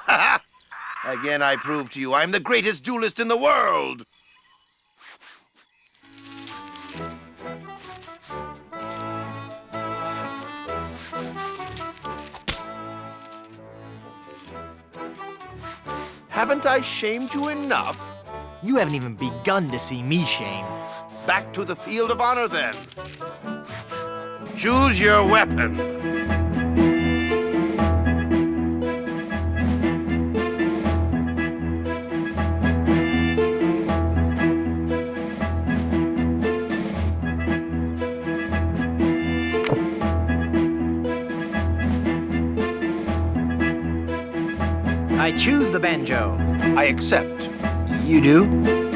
Ha! Again, I prove to you I'm the greatest duelist in the world. Haven't I shamed you enough? You haven't even begun to see me shamed. Back to the field of honor, then. Choose your weapon. I choose the banjo. I accept. You do?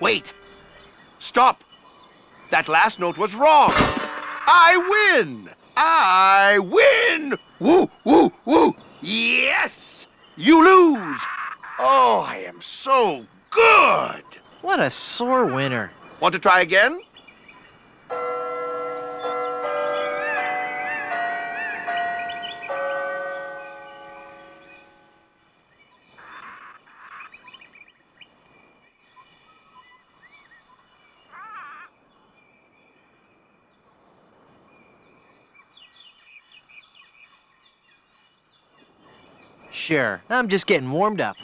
Wait! Stop! That last note was wrong! I win! I win! Woo, woo, woo! Yes! You lose! Oh, I am so good! What a sore winner. Want to try again? Sure, I'm just getting warmed up.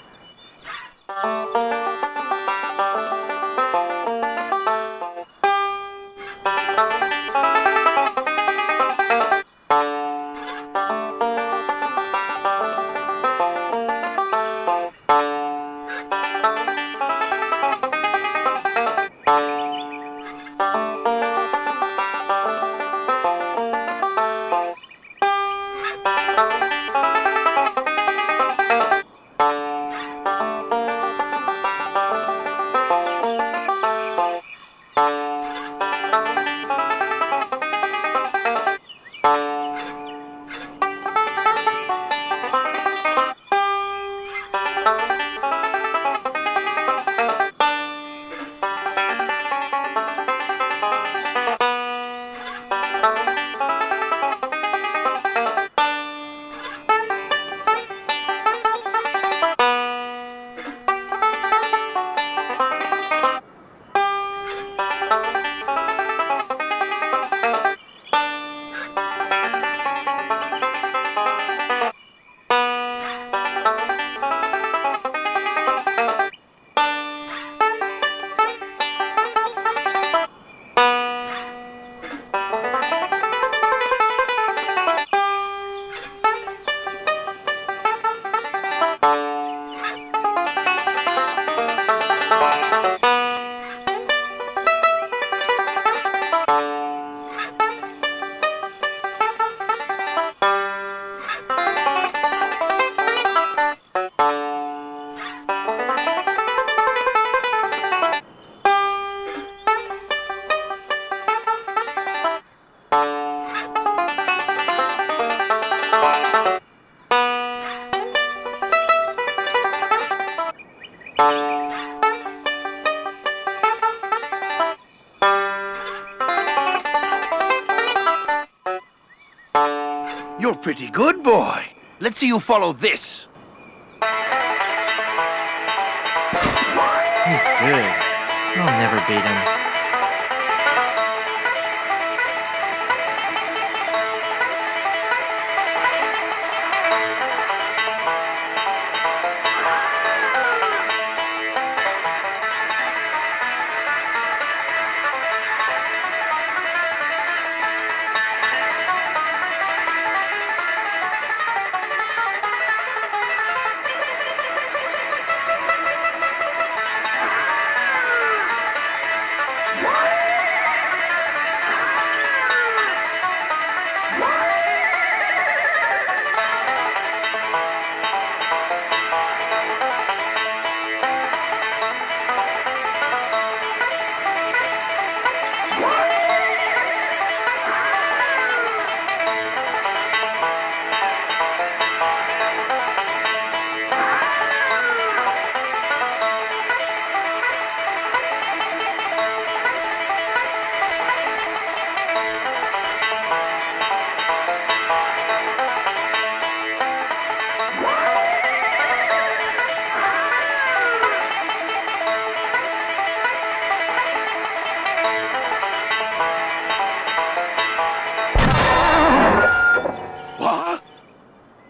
You're pretty good, boy. Let's see you follow this. He's good. I'll never beat him.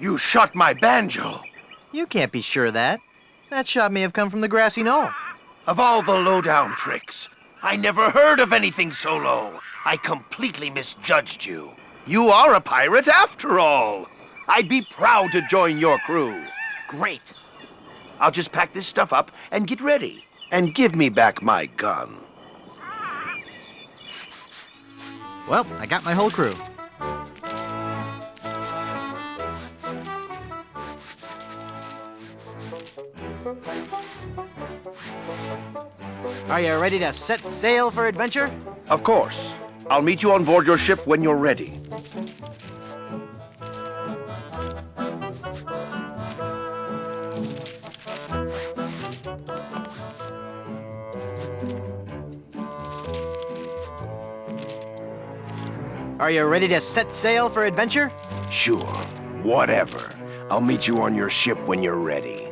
You shot my banjo. You can't be sure of that. That shot may have come from the grassy knoll. Of all the lowdown tricks, I never heard of anything so low. I completely misjudged you. You are a pirate after all. I'd be proud to join your crew. Great. I'll just pack this stuff up and get ready. And give me back my gun. Well, I got my whole crew. Are you ready to set sail for adventure? Of course. I'll meet you on board your ship when you're ready. Are you ready to set sail for adventure? Sure, whatever. I'll meet you on your ship when you're ready.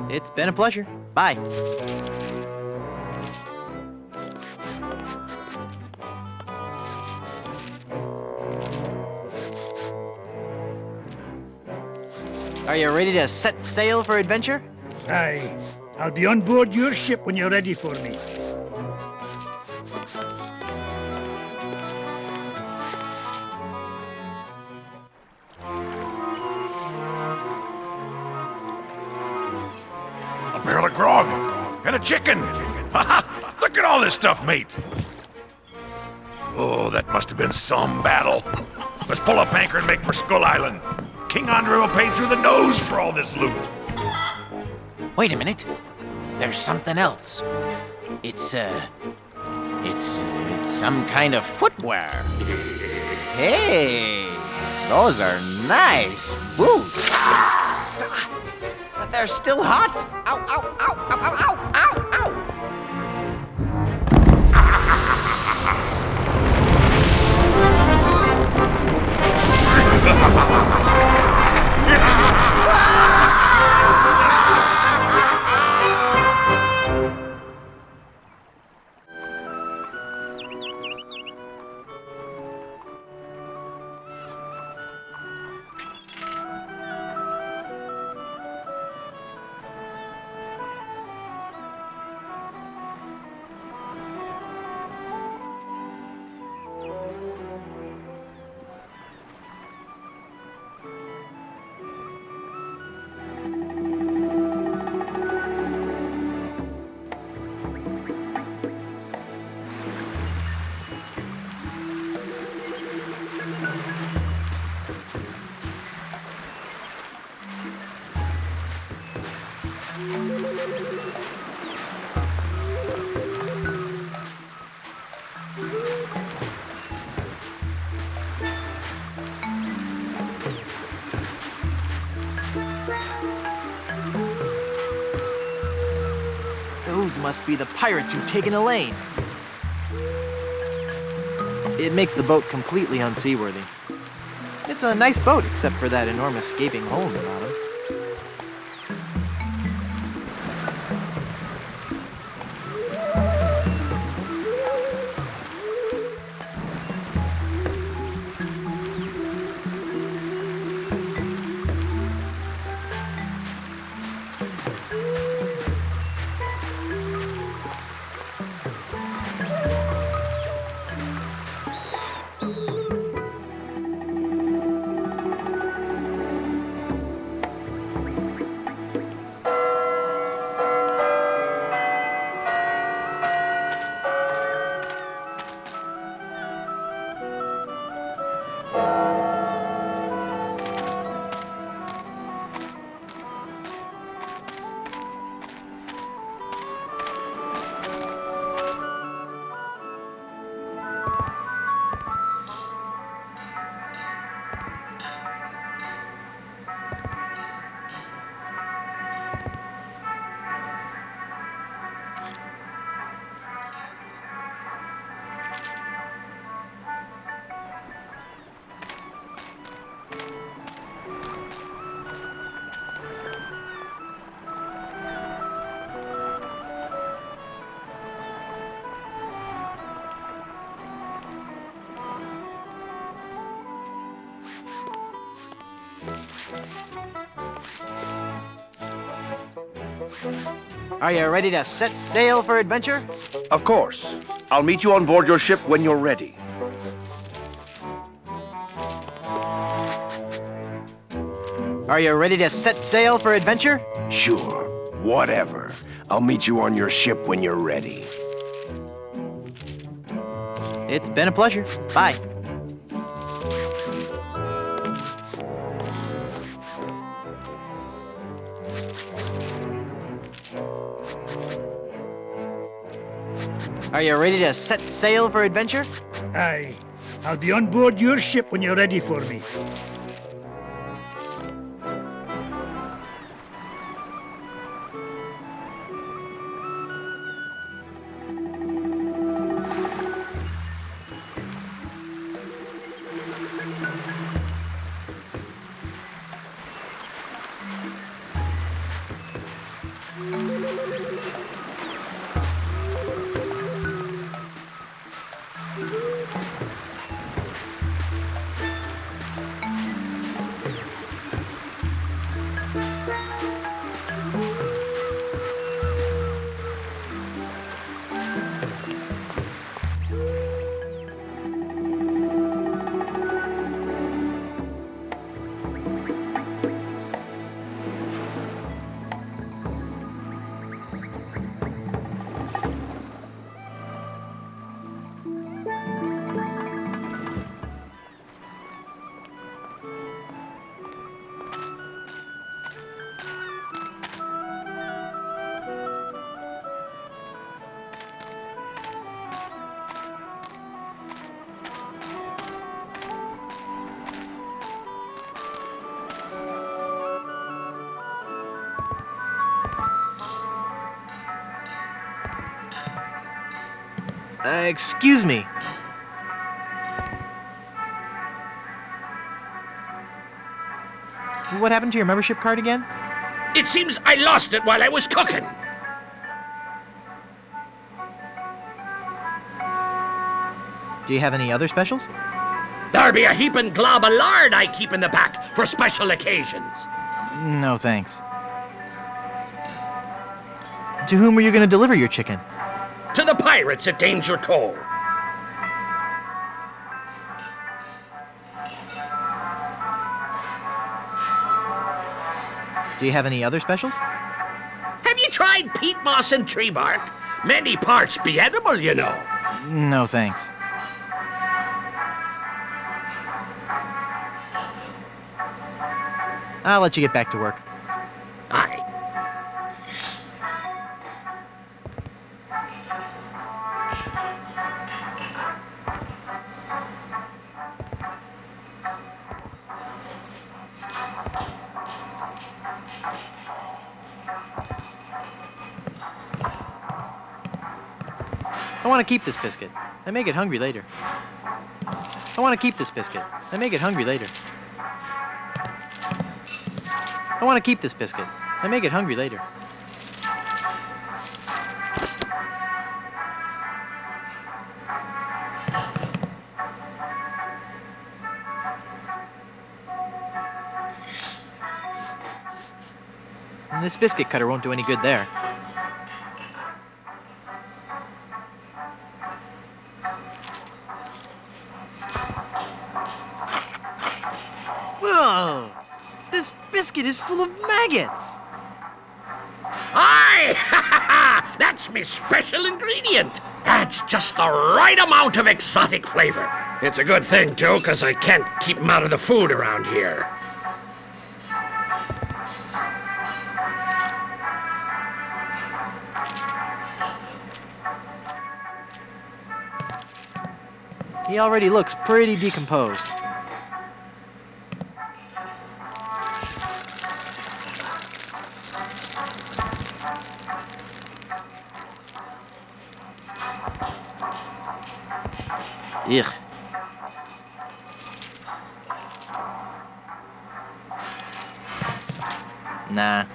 It's been a pleasure. Bye. Are you ready to set sail for adventure? Aye. I'll be on board your ship when you're ready for me. A barrel of grog and a chicken. Look at all this stuff, mate. Oh, that must have been some battle. Let's pull up anchor and make for Skull Island. King Andre will pay through the nose for all this loot. Wait a minute. There's something else. It's some kind of footwear. Hey, those are nice boots. But they're still hot. Ow, ow, ow, ow, ow, ow, ow, ow. Those must be the pirates who've taken Elaine. It makes the boat completely unseaworthy. It's a nice boat, except for that enormous gaping hole in the bottom. Are you ready to set sail for adventure? Of course. I'll meet you on board your ship when you're ready. Are you ready to set sail for adventure? Sure, whatever. I'll meet you on your ship when you're ready. It's been a pleasure. Bye. Are you ready to set sail for adventure? Aye. I'll be on board your ship when you're ready for me. Excuse me. What happened to your membership card again? It seems I lost it while I was cooking. Do you have any other specials? There be a heaping glob of lard I keep in the back for special occasions. No, thanks. To whom were you going to deliver your chicken? To the pirates at Danger Cove. Do you have any other specials? Have you tried peat moss and tree bark? Many parts be edible, you know. No, thanks. I'll let you get back to work. Aye. I want to keep this biscuit. I may get hungry later. I want to keep this biscuit. I may get hungry later. I want to keep this biscuit. I may get hungry later. And this biscuit cutter won't do any good there. Whoa! This biscuit is full of maggots! Aye! Ha ha ha! That's me special ingredient. Adds just the right amount of exotic flavor. It's a good thing, too, 'cause I can't keep 'em out of the food around here. He already looks pretty decomposed. Ugh. Nah.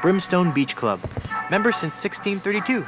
Brimstone Beach Club. Member since 1632.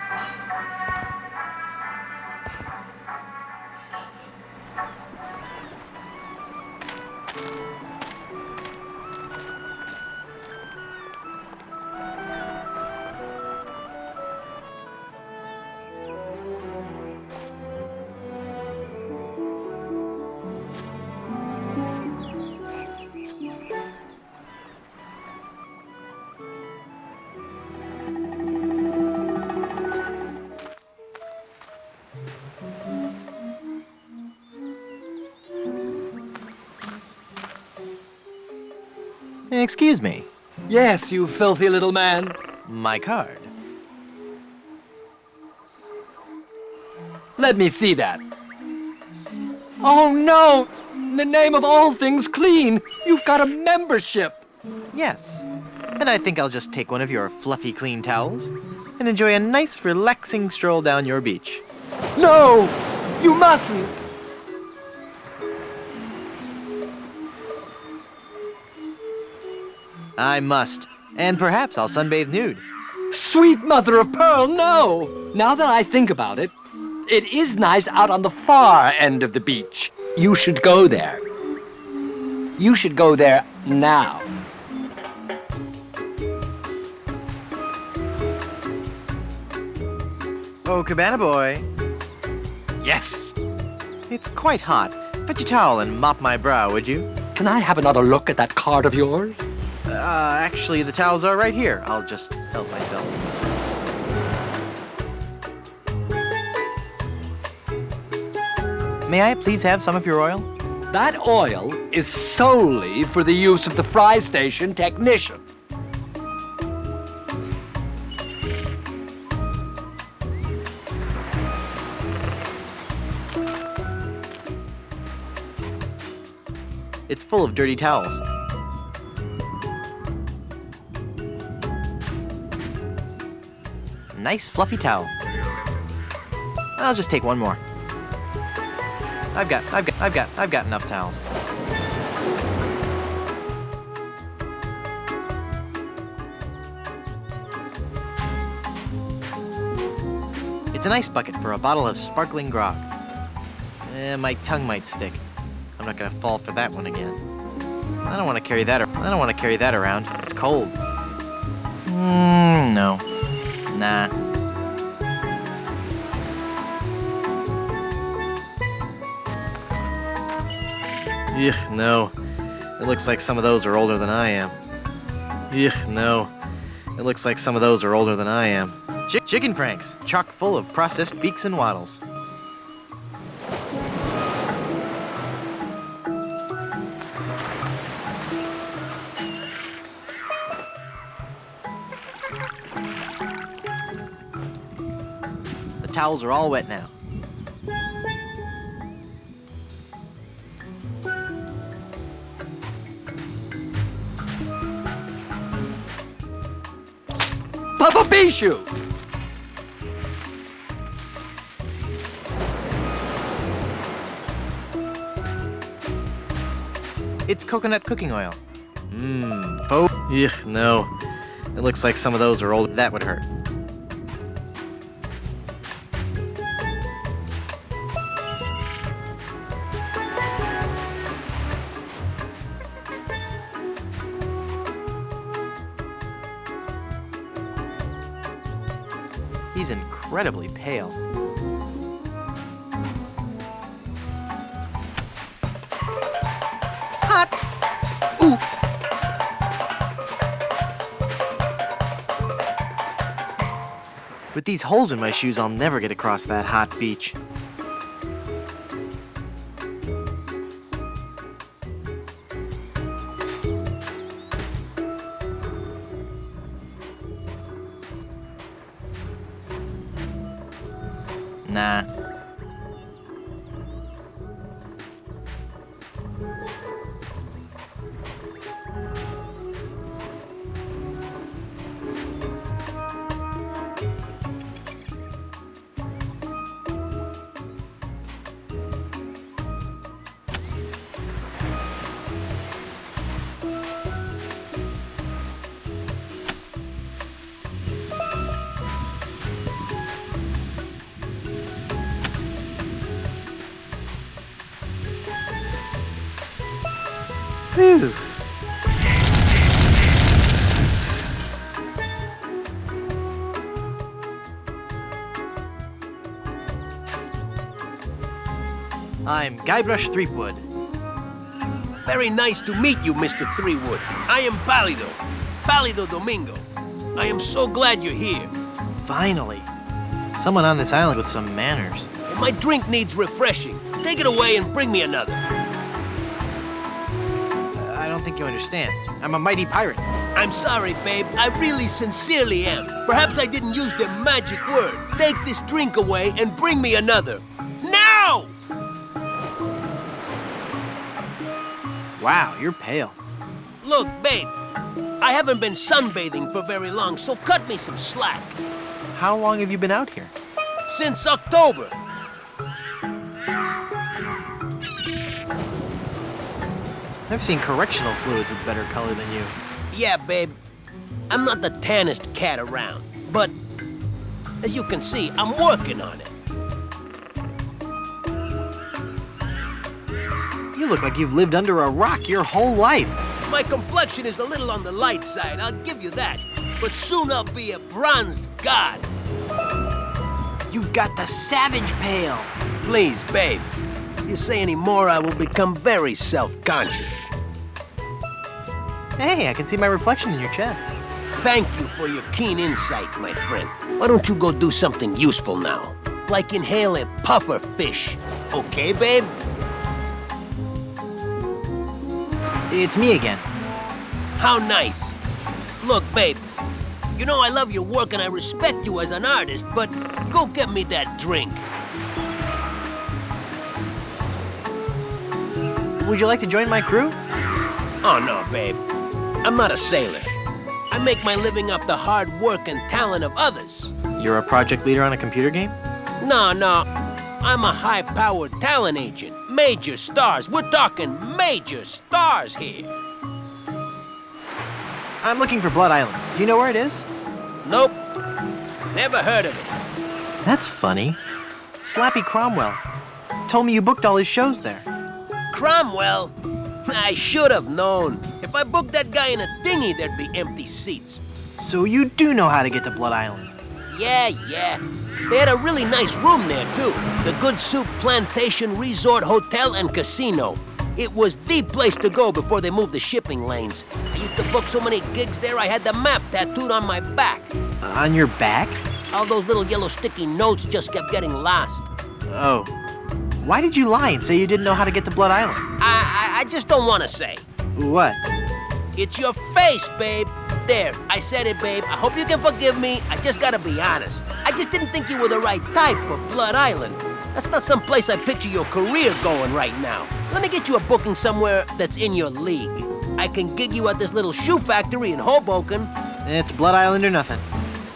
Excuse me. Yes, you filthy little man. My card. Let me see that. Oh no! In the name of all things clean, you've got a membership. Yes. And I think I'll just take one of your fluffy clean towels and enjoy a nice relaxing stroll down your beach. No! You mustn't! I must. And perhaps I'll sunbathe nude. Sweet mother of pearl, no! Now that I think about it, it is nice out on the far end of the beach. You should go there. You should go there now. Oh, Cabana Boy. Yes. It's quite hot. Fetch a towel and mop my brow, would you? Can I have another look at that card of yours? Actually, the towels are right here. I'll just help myself. May I please have some of your oil? That oil is solely for the use of the fry station technician. It's full of dirty towels. nice fluffy towel. I'll just take one more. I've got enough towels. It's an ice bucket for a bottle of sparkling grog. My tongue might stick. I'm not gonna fall for that one again. I don't want to carry that. I don't want to carry that around. It's cold. No. Nah. Ugh, no. It looks like some of those are older than I am. Ugh, no. It looks like some of those are older than I am. Chicken franks, chock full of processed beaks and waddles. The towels are all wet now. Papa Bishu! It's coconut cooking oil. Ugh, no. It looks like some of those are old. That would hurt. He's incredibly pale. Hot! Ooh! With these holes in my shoes, I'll never get across that hot beach. Nah. Whew. I'm Guybrush Threepwood. Very nice to meet you, Mr. Threepwood. I am Pálido Domingo. I am so glad you're here. Finally. Someone on this island with some manners. And my drink needs refreshing. Take it away and bring me another. I don't think you understand. I'm a mighty pirate. I'm sorry, babe. I really sincerely am. Perhaps I didn't use the magic word. Take this drink away and bring me another. Now! Wow, you're pale. Look, babe. I haven't been sunbathing for very long, so cut me some slack. How long have you been out here? Since October. I've seen correctional fluids with better color than you. Yeah, babe. I'm not the tannest cat around, but as you can see, I'm working on it. You look like you've lived under a rock your whole life. My complexion is a little on the light side, I'll give you that. But soon I'll be a bronzed god. You've got the savage pale. Please, babe. If you say any more, I will become very self-conscious. Hey, I can see my reflection in your chest. Thank you for your keen insight, my friend. Why don't you go do something useful now? Like inhale a puffer fish. Okay, babe? It's me again. How nice. Look, babe. You know I love your work and I respect you as an artist, but go get me that drink. Would you like to join my crew? Oh, no, babe. I'm not a sailor. I make my living off the hard work and talent of others. You're a project leader on a computer game? No. I'm a high-powered talent agent. Major stars. We're talking major stars here. I'm looking for Blood Island. Do you know where it is? Nope. Never heard of it. That's funny. Slappy Cromwell told me you booked all his shows there. Cromwell? I should have known. If I booked that guy in a dinghy, there'd be empty seats. So you do know how to get to Blood Island? Yeah. They had a really nice room there, too. The Good Soup Plantation Resort Hotel and Casino. It was the place to go before they moved the shipping lanes. I used to book so many gigs there, I had the map tattooed on my back. On your back? All those little yellow sticky notes just kept getting lost. Oh. Why did you lie and say you didn't know how to get to Blood Island? I just don't want to say. What? It's your face, babe. There, I said it, babe. I hope you can forgive me. I just gotta be honest. I just didn't think you were the right type for Blood Island. That's not some place I picture your career going right now. Let me get you a booking somewhere that's in your league. I can gig you at this little shoe factory in Hoboken. It's Blood Island or nothing.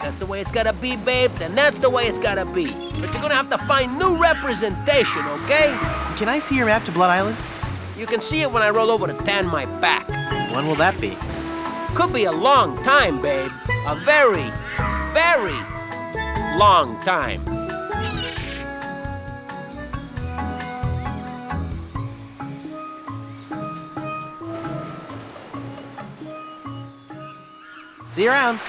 That's the way it's gotta be, babe. Then that's the way it's gotta be. But you're gonna have to find new representation, okay? Can I see your map to Blood Island? You can see it when I roll over to tan my back. When will that be? Could be a long time, babe. A very, very long time. See you around.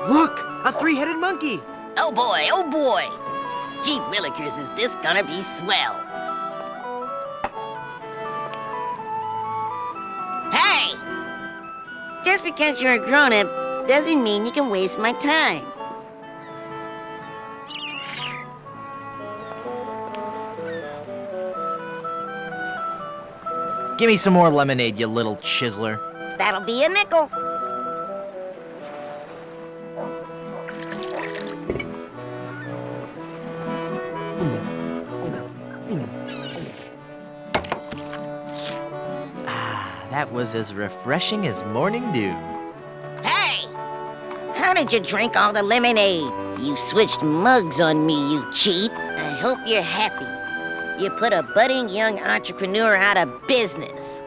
Look! A three-headed monkey! Oh boy. Gee willikers, is this gonna be swell? Hey! Just because you're a grown-up doesn't mean you can waste my time. Give me some more lemonade, you little chiseler. That'll be a nickel. That was as refreshing as morning dew. Hey! How did you drink all the lemonade? You switched mugs on me, you cheat. I hope you're happy. You put a budding young entrepreneur out of business.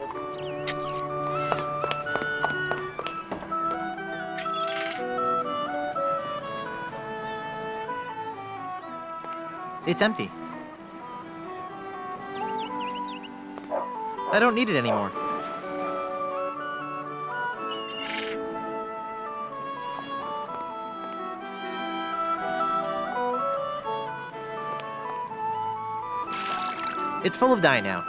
It's empty. I don't need it anymore. It's full of dye now.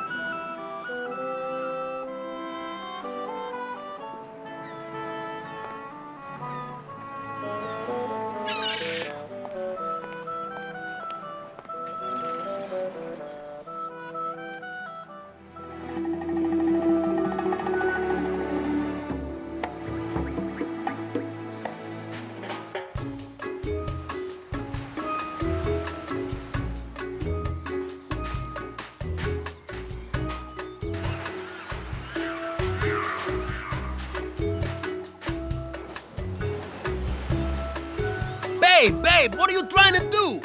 Hey, babe, what are you trying to do?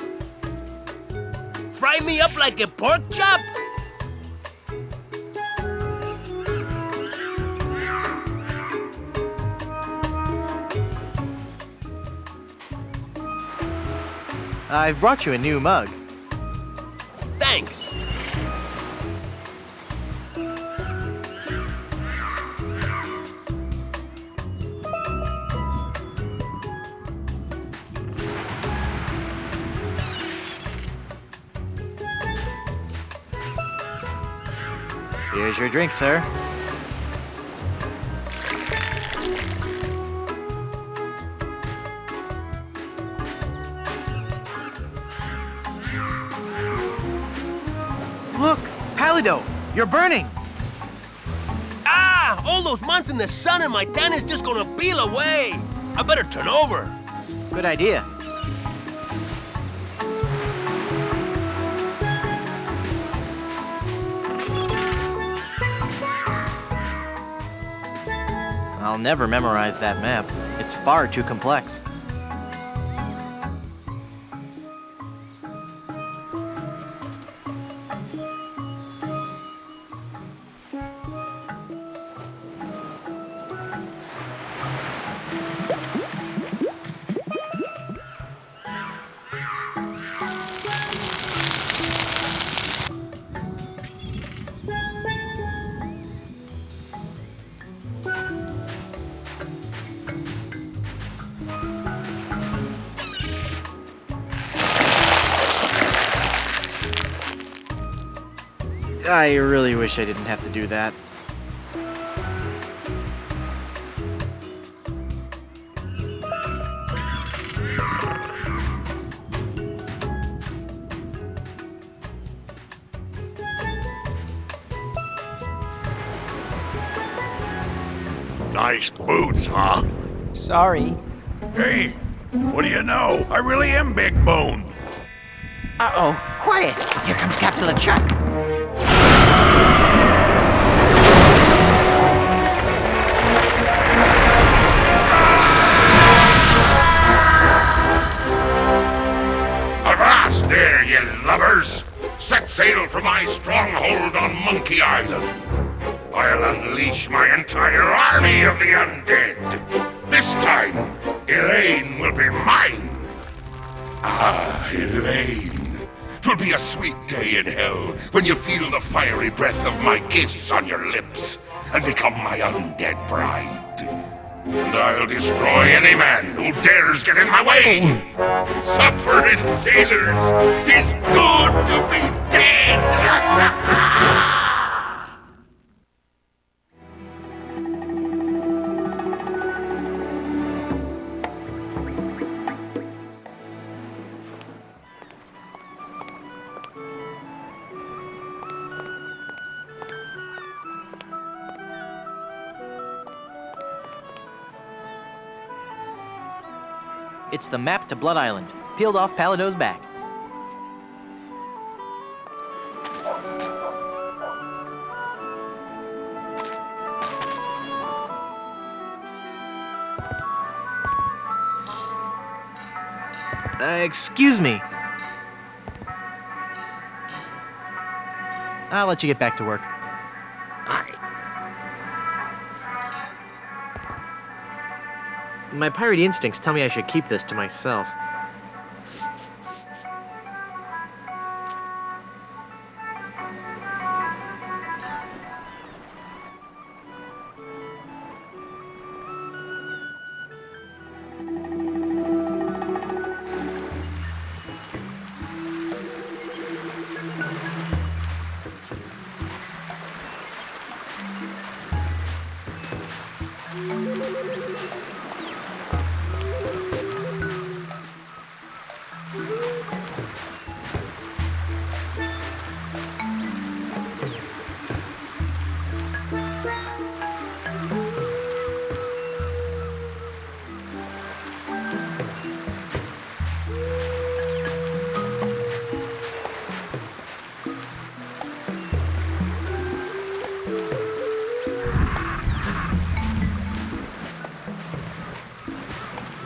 Fry me up like a pork chop? I've brought you a new mug. Thanks. Here's your drink, sir. Look! Palido! You're burning! Ah! All those months in the sun and my tan is just gonna peel away. I better turn over. Good idea. I'll never memorize that map. It's far too complex. I really wish I didn't have to do that. Nice boots, huh? Sorry. Hey, what do you know? I really am big boned. Uh-oh. Quiet. Here comes Captain LeChuck. Avast there, you lubbers! Set sail for my stronghold on Monkey Island. I'll unleash my entire army of the undead. This time, Elaine will be mine. Ah, Elaine. 'Twill be a sweet day in hell when you feel the fiery breath of my kiss on your lips and become my undead bride. And I'll destroy any man who dares get in my way. Suffering sailors, 'tis good to be dead. It's the map to Blood Island, peeled off Palido's back. Excuse me. I'll let you get back to work. Aye. My piratey instincts tell me I should keep this to myself.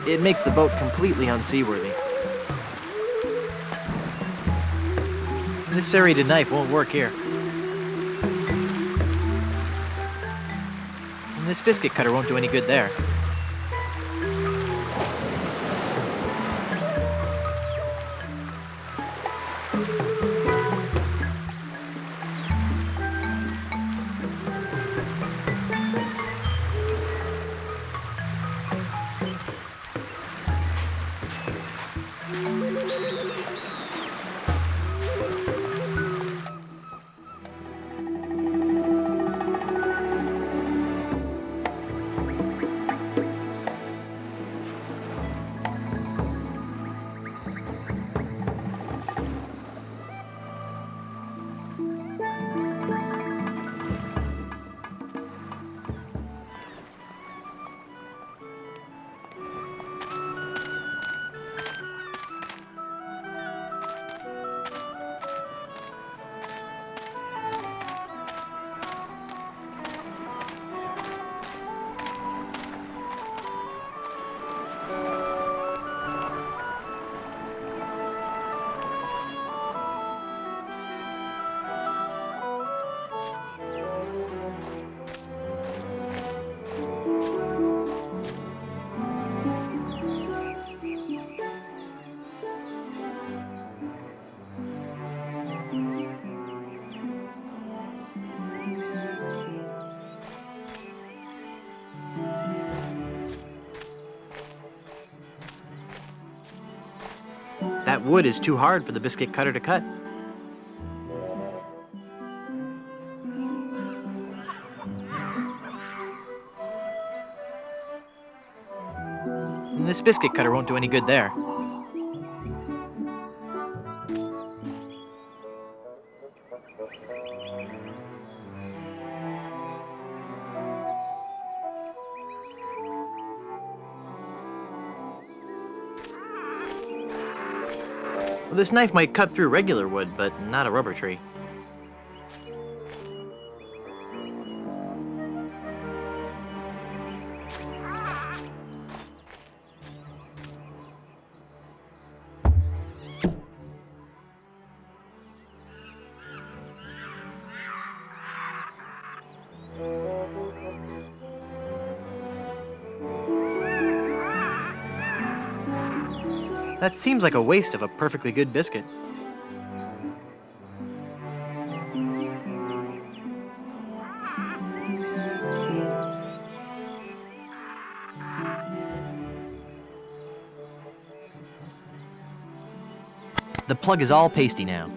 It makes the boat completely unseaworthy. This serrated knife won't work here. And this biscuit cutter won't do any good there. That wood is too hard for the biscuit cutter to cut. And this biscuit cutter won't do any good there. Well, this knife might cut through regular wood, but not a rubber tree. That seems like a waste of a perfectly good biscuit. The plug is all pasty now.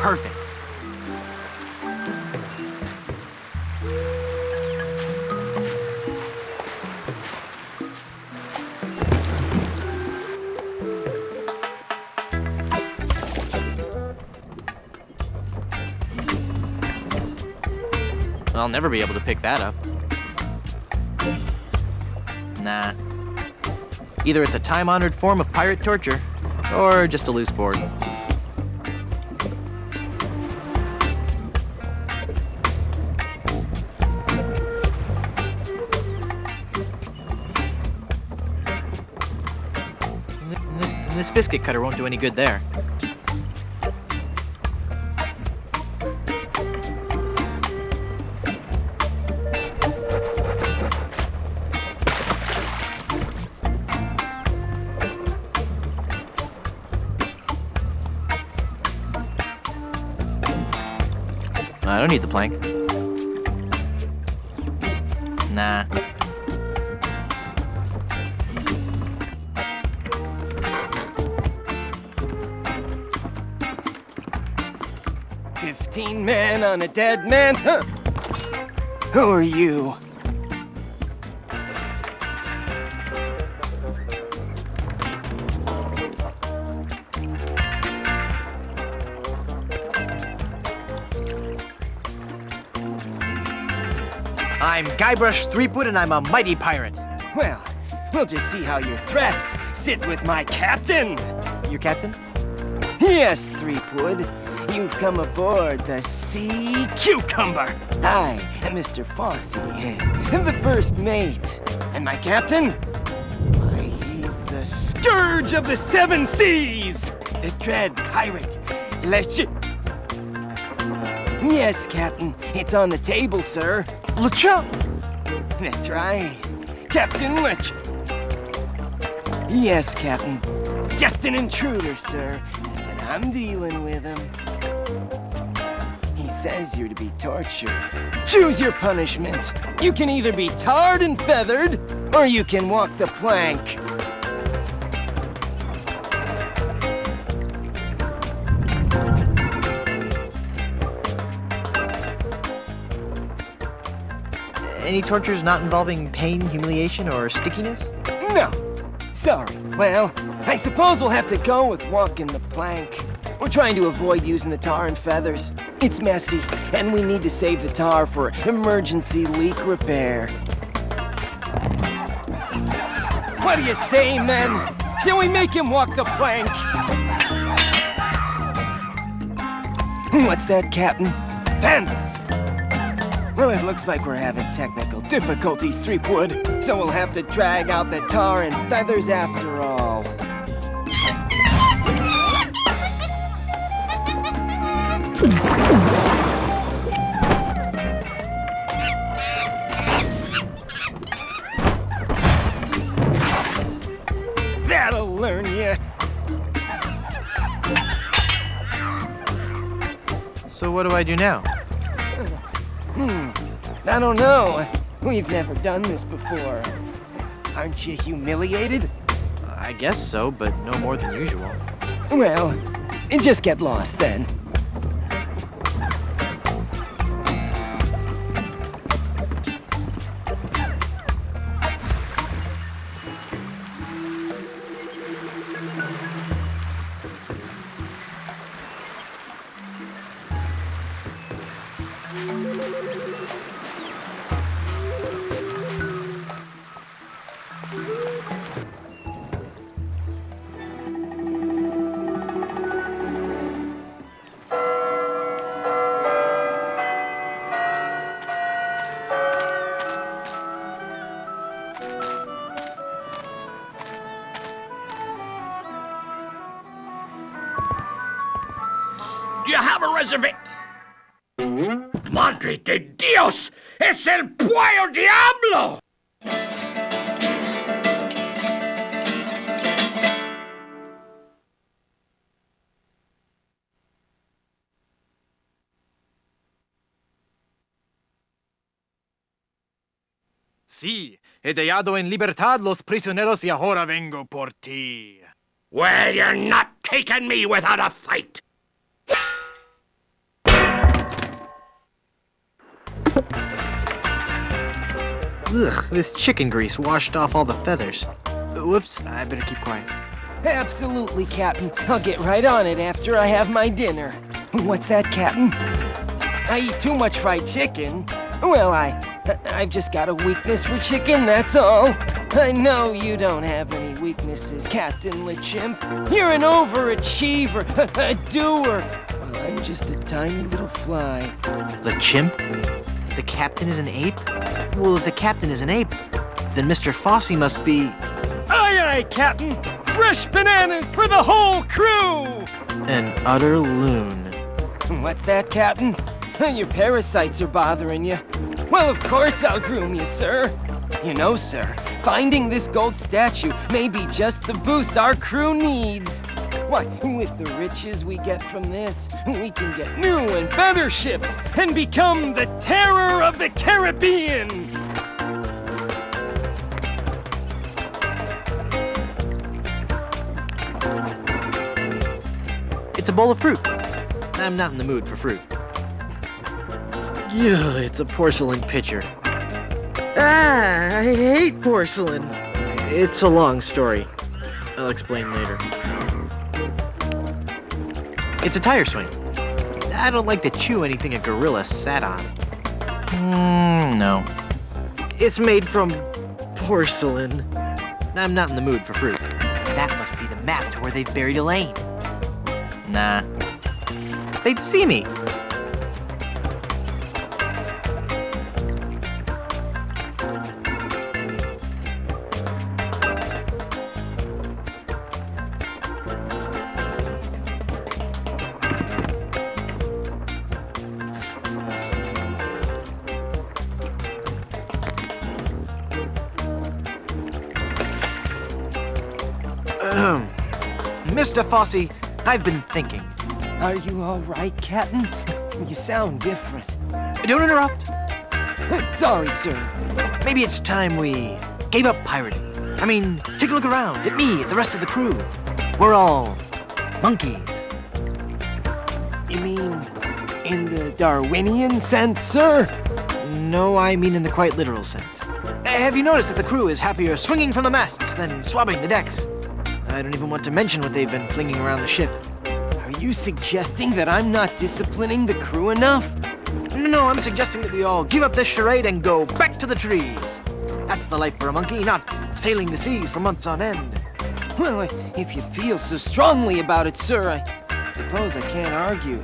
Perfect. I'll never be able to pick that up. Nah. Either it's a time-honored form of pirate torture, or just a loose board. This biscuit cutter won't do any good there. I don't need the plank. Nah. Men on a dead man's... Huh. Who are you? I'm Guybrush Threepwood, and I'm a mighty pirate. Well, we'll just see how your threats sit with my captain. Your captain? Yes, Threepwood. You've come aboard the Sea Cucumber. I am Mr. Fossey, the first mate. And my captain? Why, he's the scourge of the seven seas. The dread pirate. Yes, Captain. It's on the table, sir. LeChuck! That's right. Captain Lech. Yes, Captain. Just an intruder, sir. But I'm dealing with him. He says you're to be tortured. Choose your punishment. You can either be tarred and feathered, or you can walk the plank. Any tortures not involving pain, humiliation, or stickiness? No. Sorry. Well, I suppose we'll have to go with walking the plank. We're trying to avoid using the tar and feathers. It's messy, and we need to save the tar for emergency leak repair. What do you say, men? Shall we make him walk the plank? What's that, Captain? Pandas! Well, it looks like we're having technical difficulties, Threepwood, so we'll have to drag out the tar and feathers after all. That'll learn you. So what do I do now? I don't know. We've never done this before. Aren't you humiliated? I guess so, but no more than usual. Well, just get lost then. Do you have a reservation? Madre de Dios! Es el Puyo Diablo! Sí, he dejado en libertad los prisioneros y ahora vengo por ti. Well, you're not taking me without a fight. Ugh, this chicken grease washed off all the feathers. Whoops, I better keep quiet. Absolutely, Captain. I'll get right on it after I have my dinner. What's that, Captain? I eat too much fried chicken. Well, I've just got a weakness for chicken, that's all. I know you don't have any weaknesses, Captain LeChimp. You're an overachiever, a doer. Well, I'm just a tiny little fly. LeChimp? The captain is an ape? Well, if the captain is an ape, then Mr. Fossey must be... Aye, aye, Captain! Fresh bananas for the whole crew! an utter loon. What's that, Captain? Your parasites are bothering you. Well, of course I'll groom you, sir. You know, sir, finding this gold statue may be just the boost our crew needs. Why, with the riches we get from this, we can get new and better ships and become the terror of the Caribbean! It's a bowl of fruit. I'm not in the mood for fruit. Ugh, it's a porcelain pitcher. Ah, I hate porcelain. It's a long story. I'll explain later. It's a tire swing. I don't like to chew anything a gorilla sat on. No. It's made from porcelain. I'm not in the mood for fruit. That must be the map to where they've buried Elaine. Nah. They'd see me. Mr. Fossey, I've been thinking. Are you all right, Captain? You sound different. Don't interrupt. Sorry, sir. Maybe it's time we gave up pirating. I mean, take a look around at me, at the rest of the crew. We're all monkeys. You mean in the Darwinian sense, sir? No, I mean in the quite literal sense. Have you noticed that the crew is happier swinging from the masts than swabbing the decks? I don't even want to mention what they've been flinging around the ship. Are you suggesting that I'm not disciplining the crew enough? No, I'm suggesting that we all give up this charade and go back to the trees. That's the life for a monkey, not sailing the seas for months on end. Well, if you feel so strongly about it, sir, I suppose I can't argue.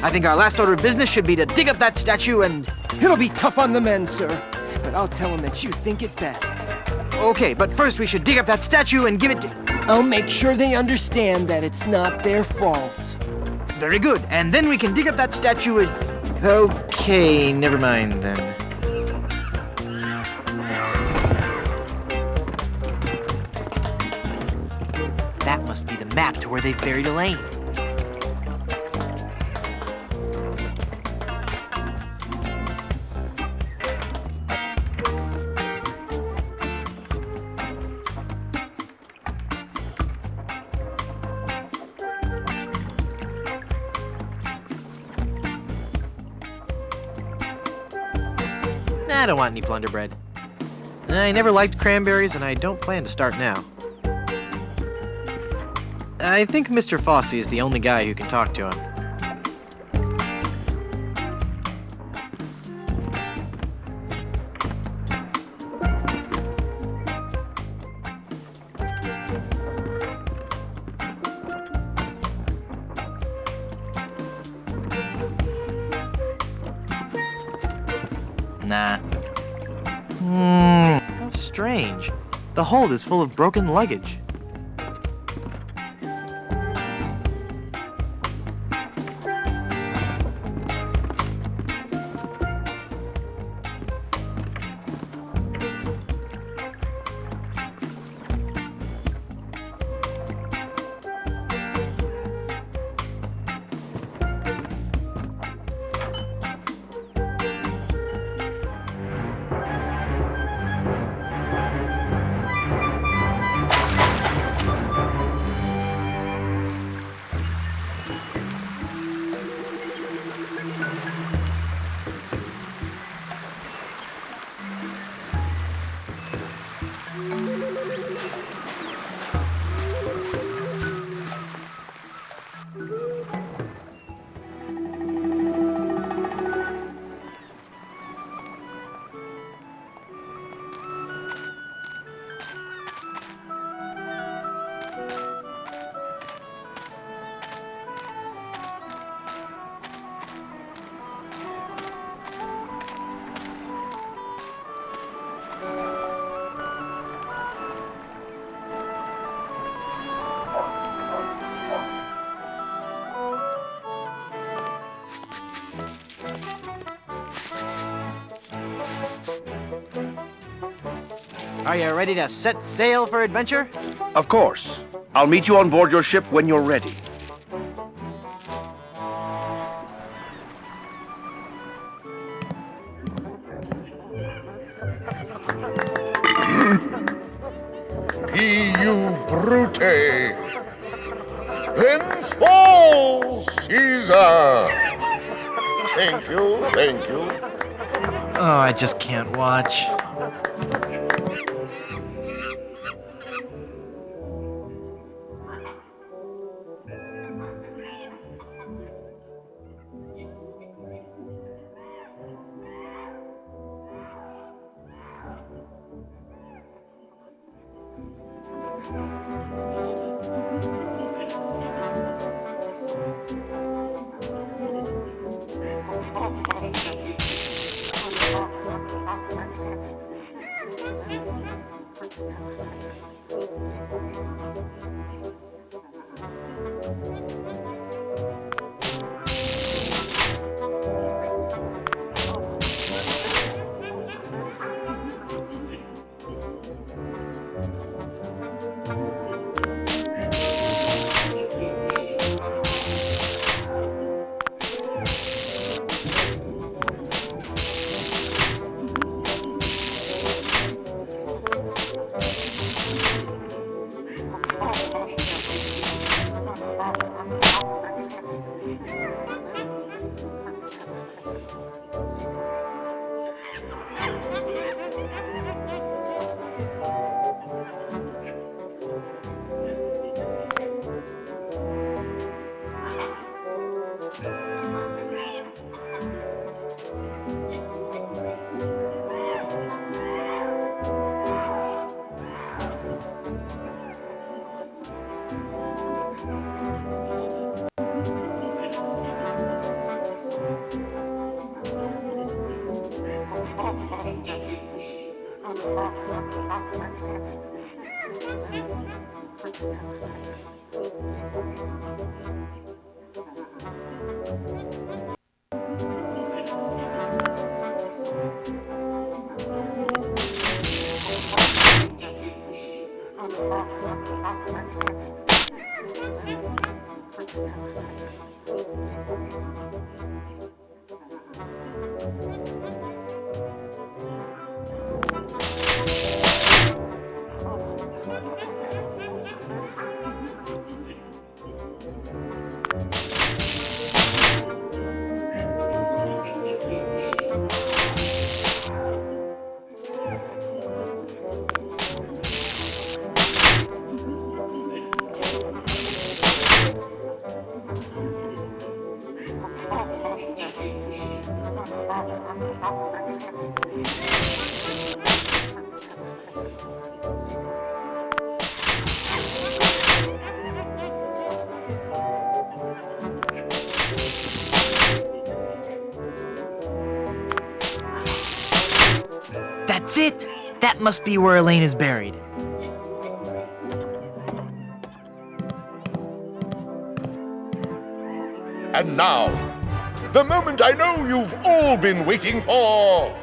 I think our last order of business should be to dig up that statue and... It'll be tough on the men, sir, but I'll tell them that you think it best. Okay, but first we should dig up that statue and give it to... I'll make sure they understand that it's not their fault. Very good, and then we can dig up that statue and... Okay, never mind then. That must be the map to where they've buried Elaine. I don't want any blunderbread. I never liked cranberries, and I don't plan to start now. I think Mr. Fosse is the only guy who can talk to him. Nah. How strange. The hold is full of broken luggage. Are you ready to set sail for adventure? Of course. I'll meet you on board your ship when you're ready. Piu Brute! Then fall, Caesar! Thank you, thank you. Oh, I just can't watch. That's it! That must be where Elaine is buried. And now, the moment I know you've all been waiting for.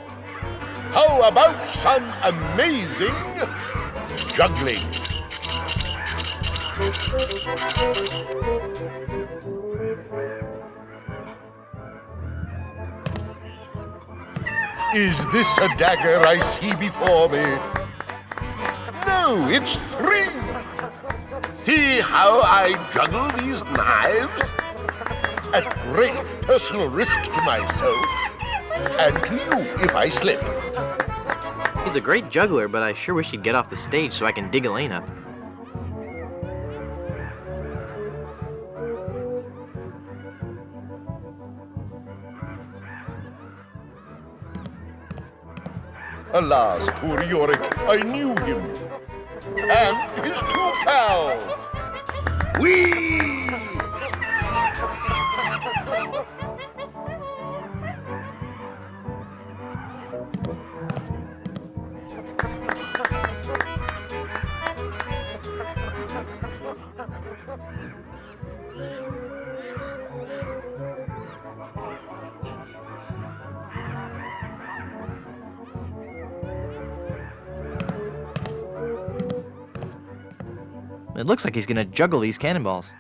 How about some amazing juggling? Is this a dagger I see before me? No, it's 3. See how I juggle these knives? At great personal risk to myself, and to you if I slip. He's a great juggler, but I sure wish he'd get off the stage so I can dig Elaine up. Alas, poor Yorick, I knew him. And his 2 pals. Whee! It looks like he's gonna juggle these cannonballs.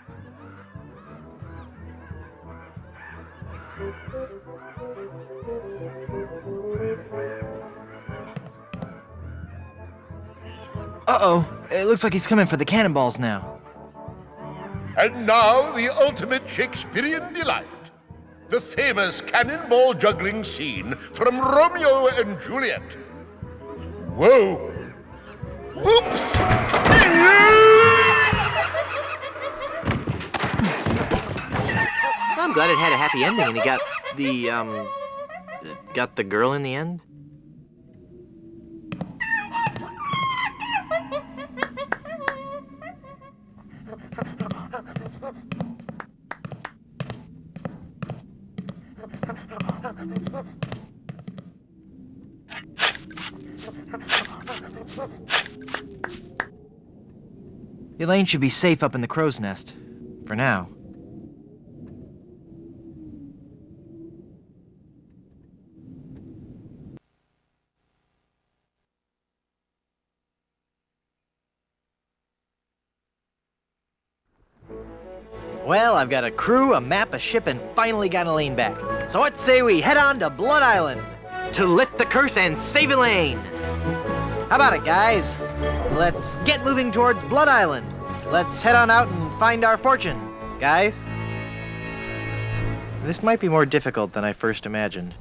Uh-oh, it looks like he's coming for the cannonballs now. And now the ultimate Shakespearean delight. The famous cannonball juggling scene from Romeo and Juliet. Whoa! Oops! I'm glad it had a happy ending and he got the girl in the end. Elaine should be safe up in the crow's nest. For now. Well, I've got a crew, a map, a ship, and finally got Elaine back. So what say we head on to Blood Island to lift the curse and save Elaine? How about it, guys? Let's get moving towards Blood Island. Let's head on out and find our fortune, guys. This might be more difficult than I first imagined.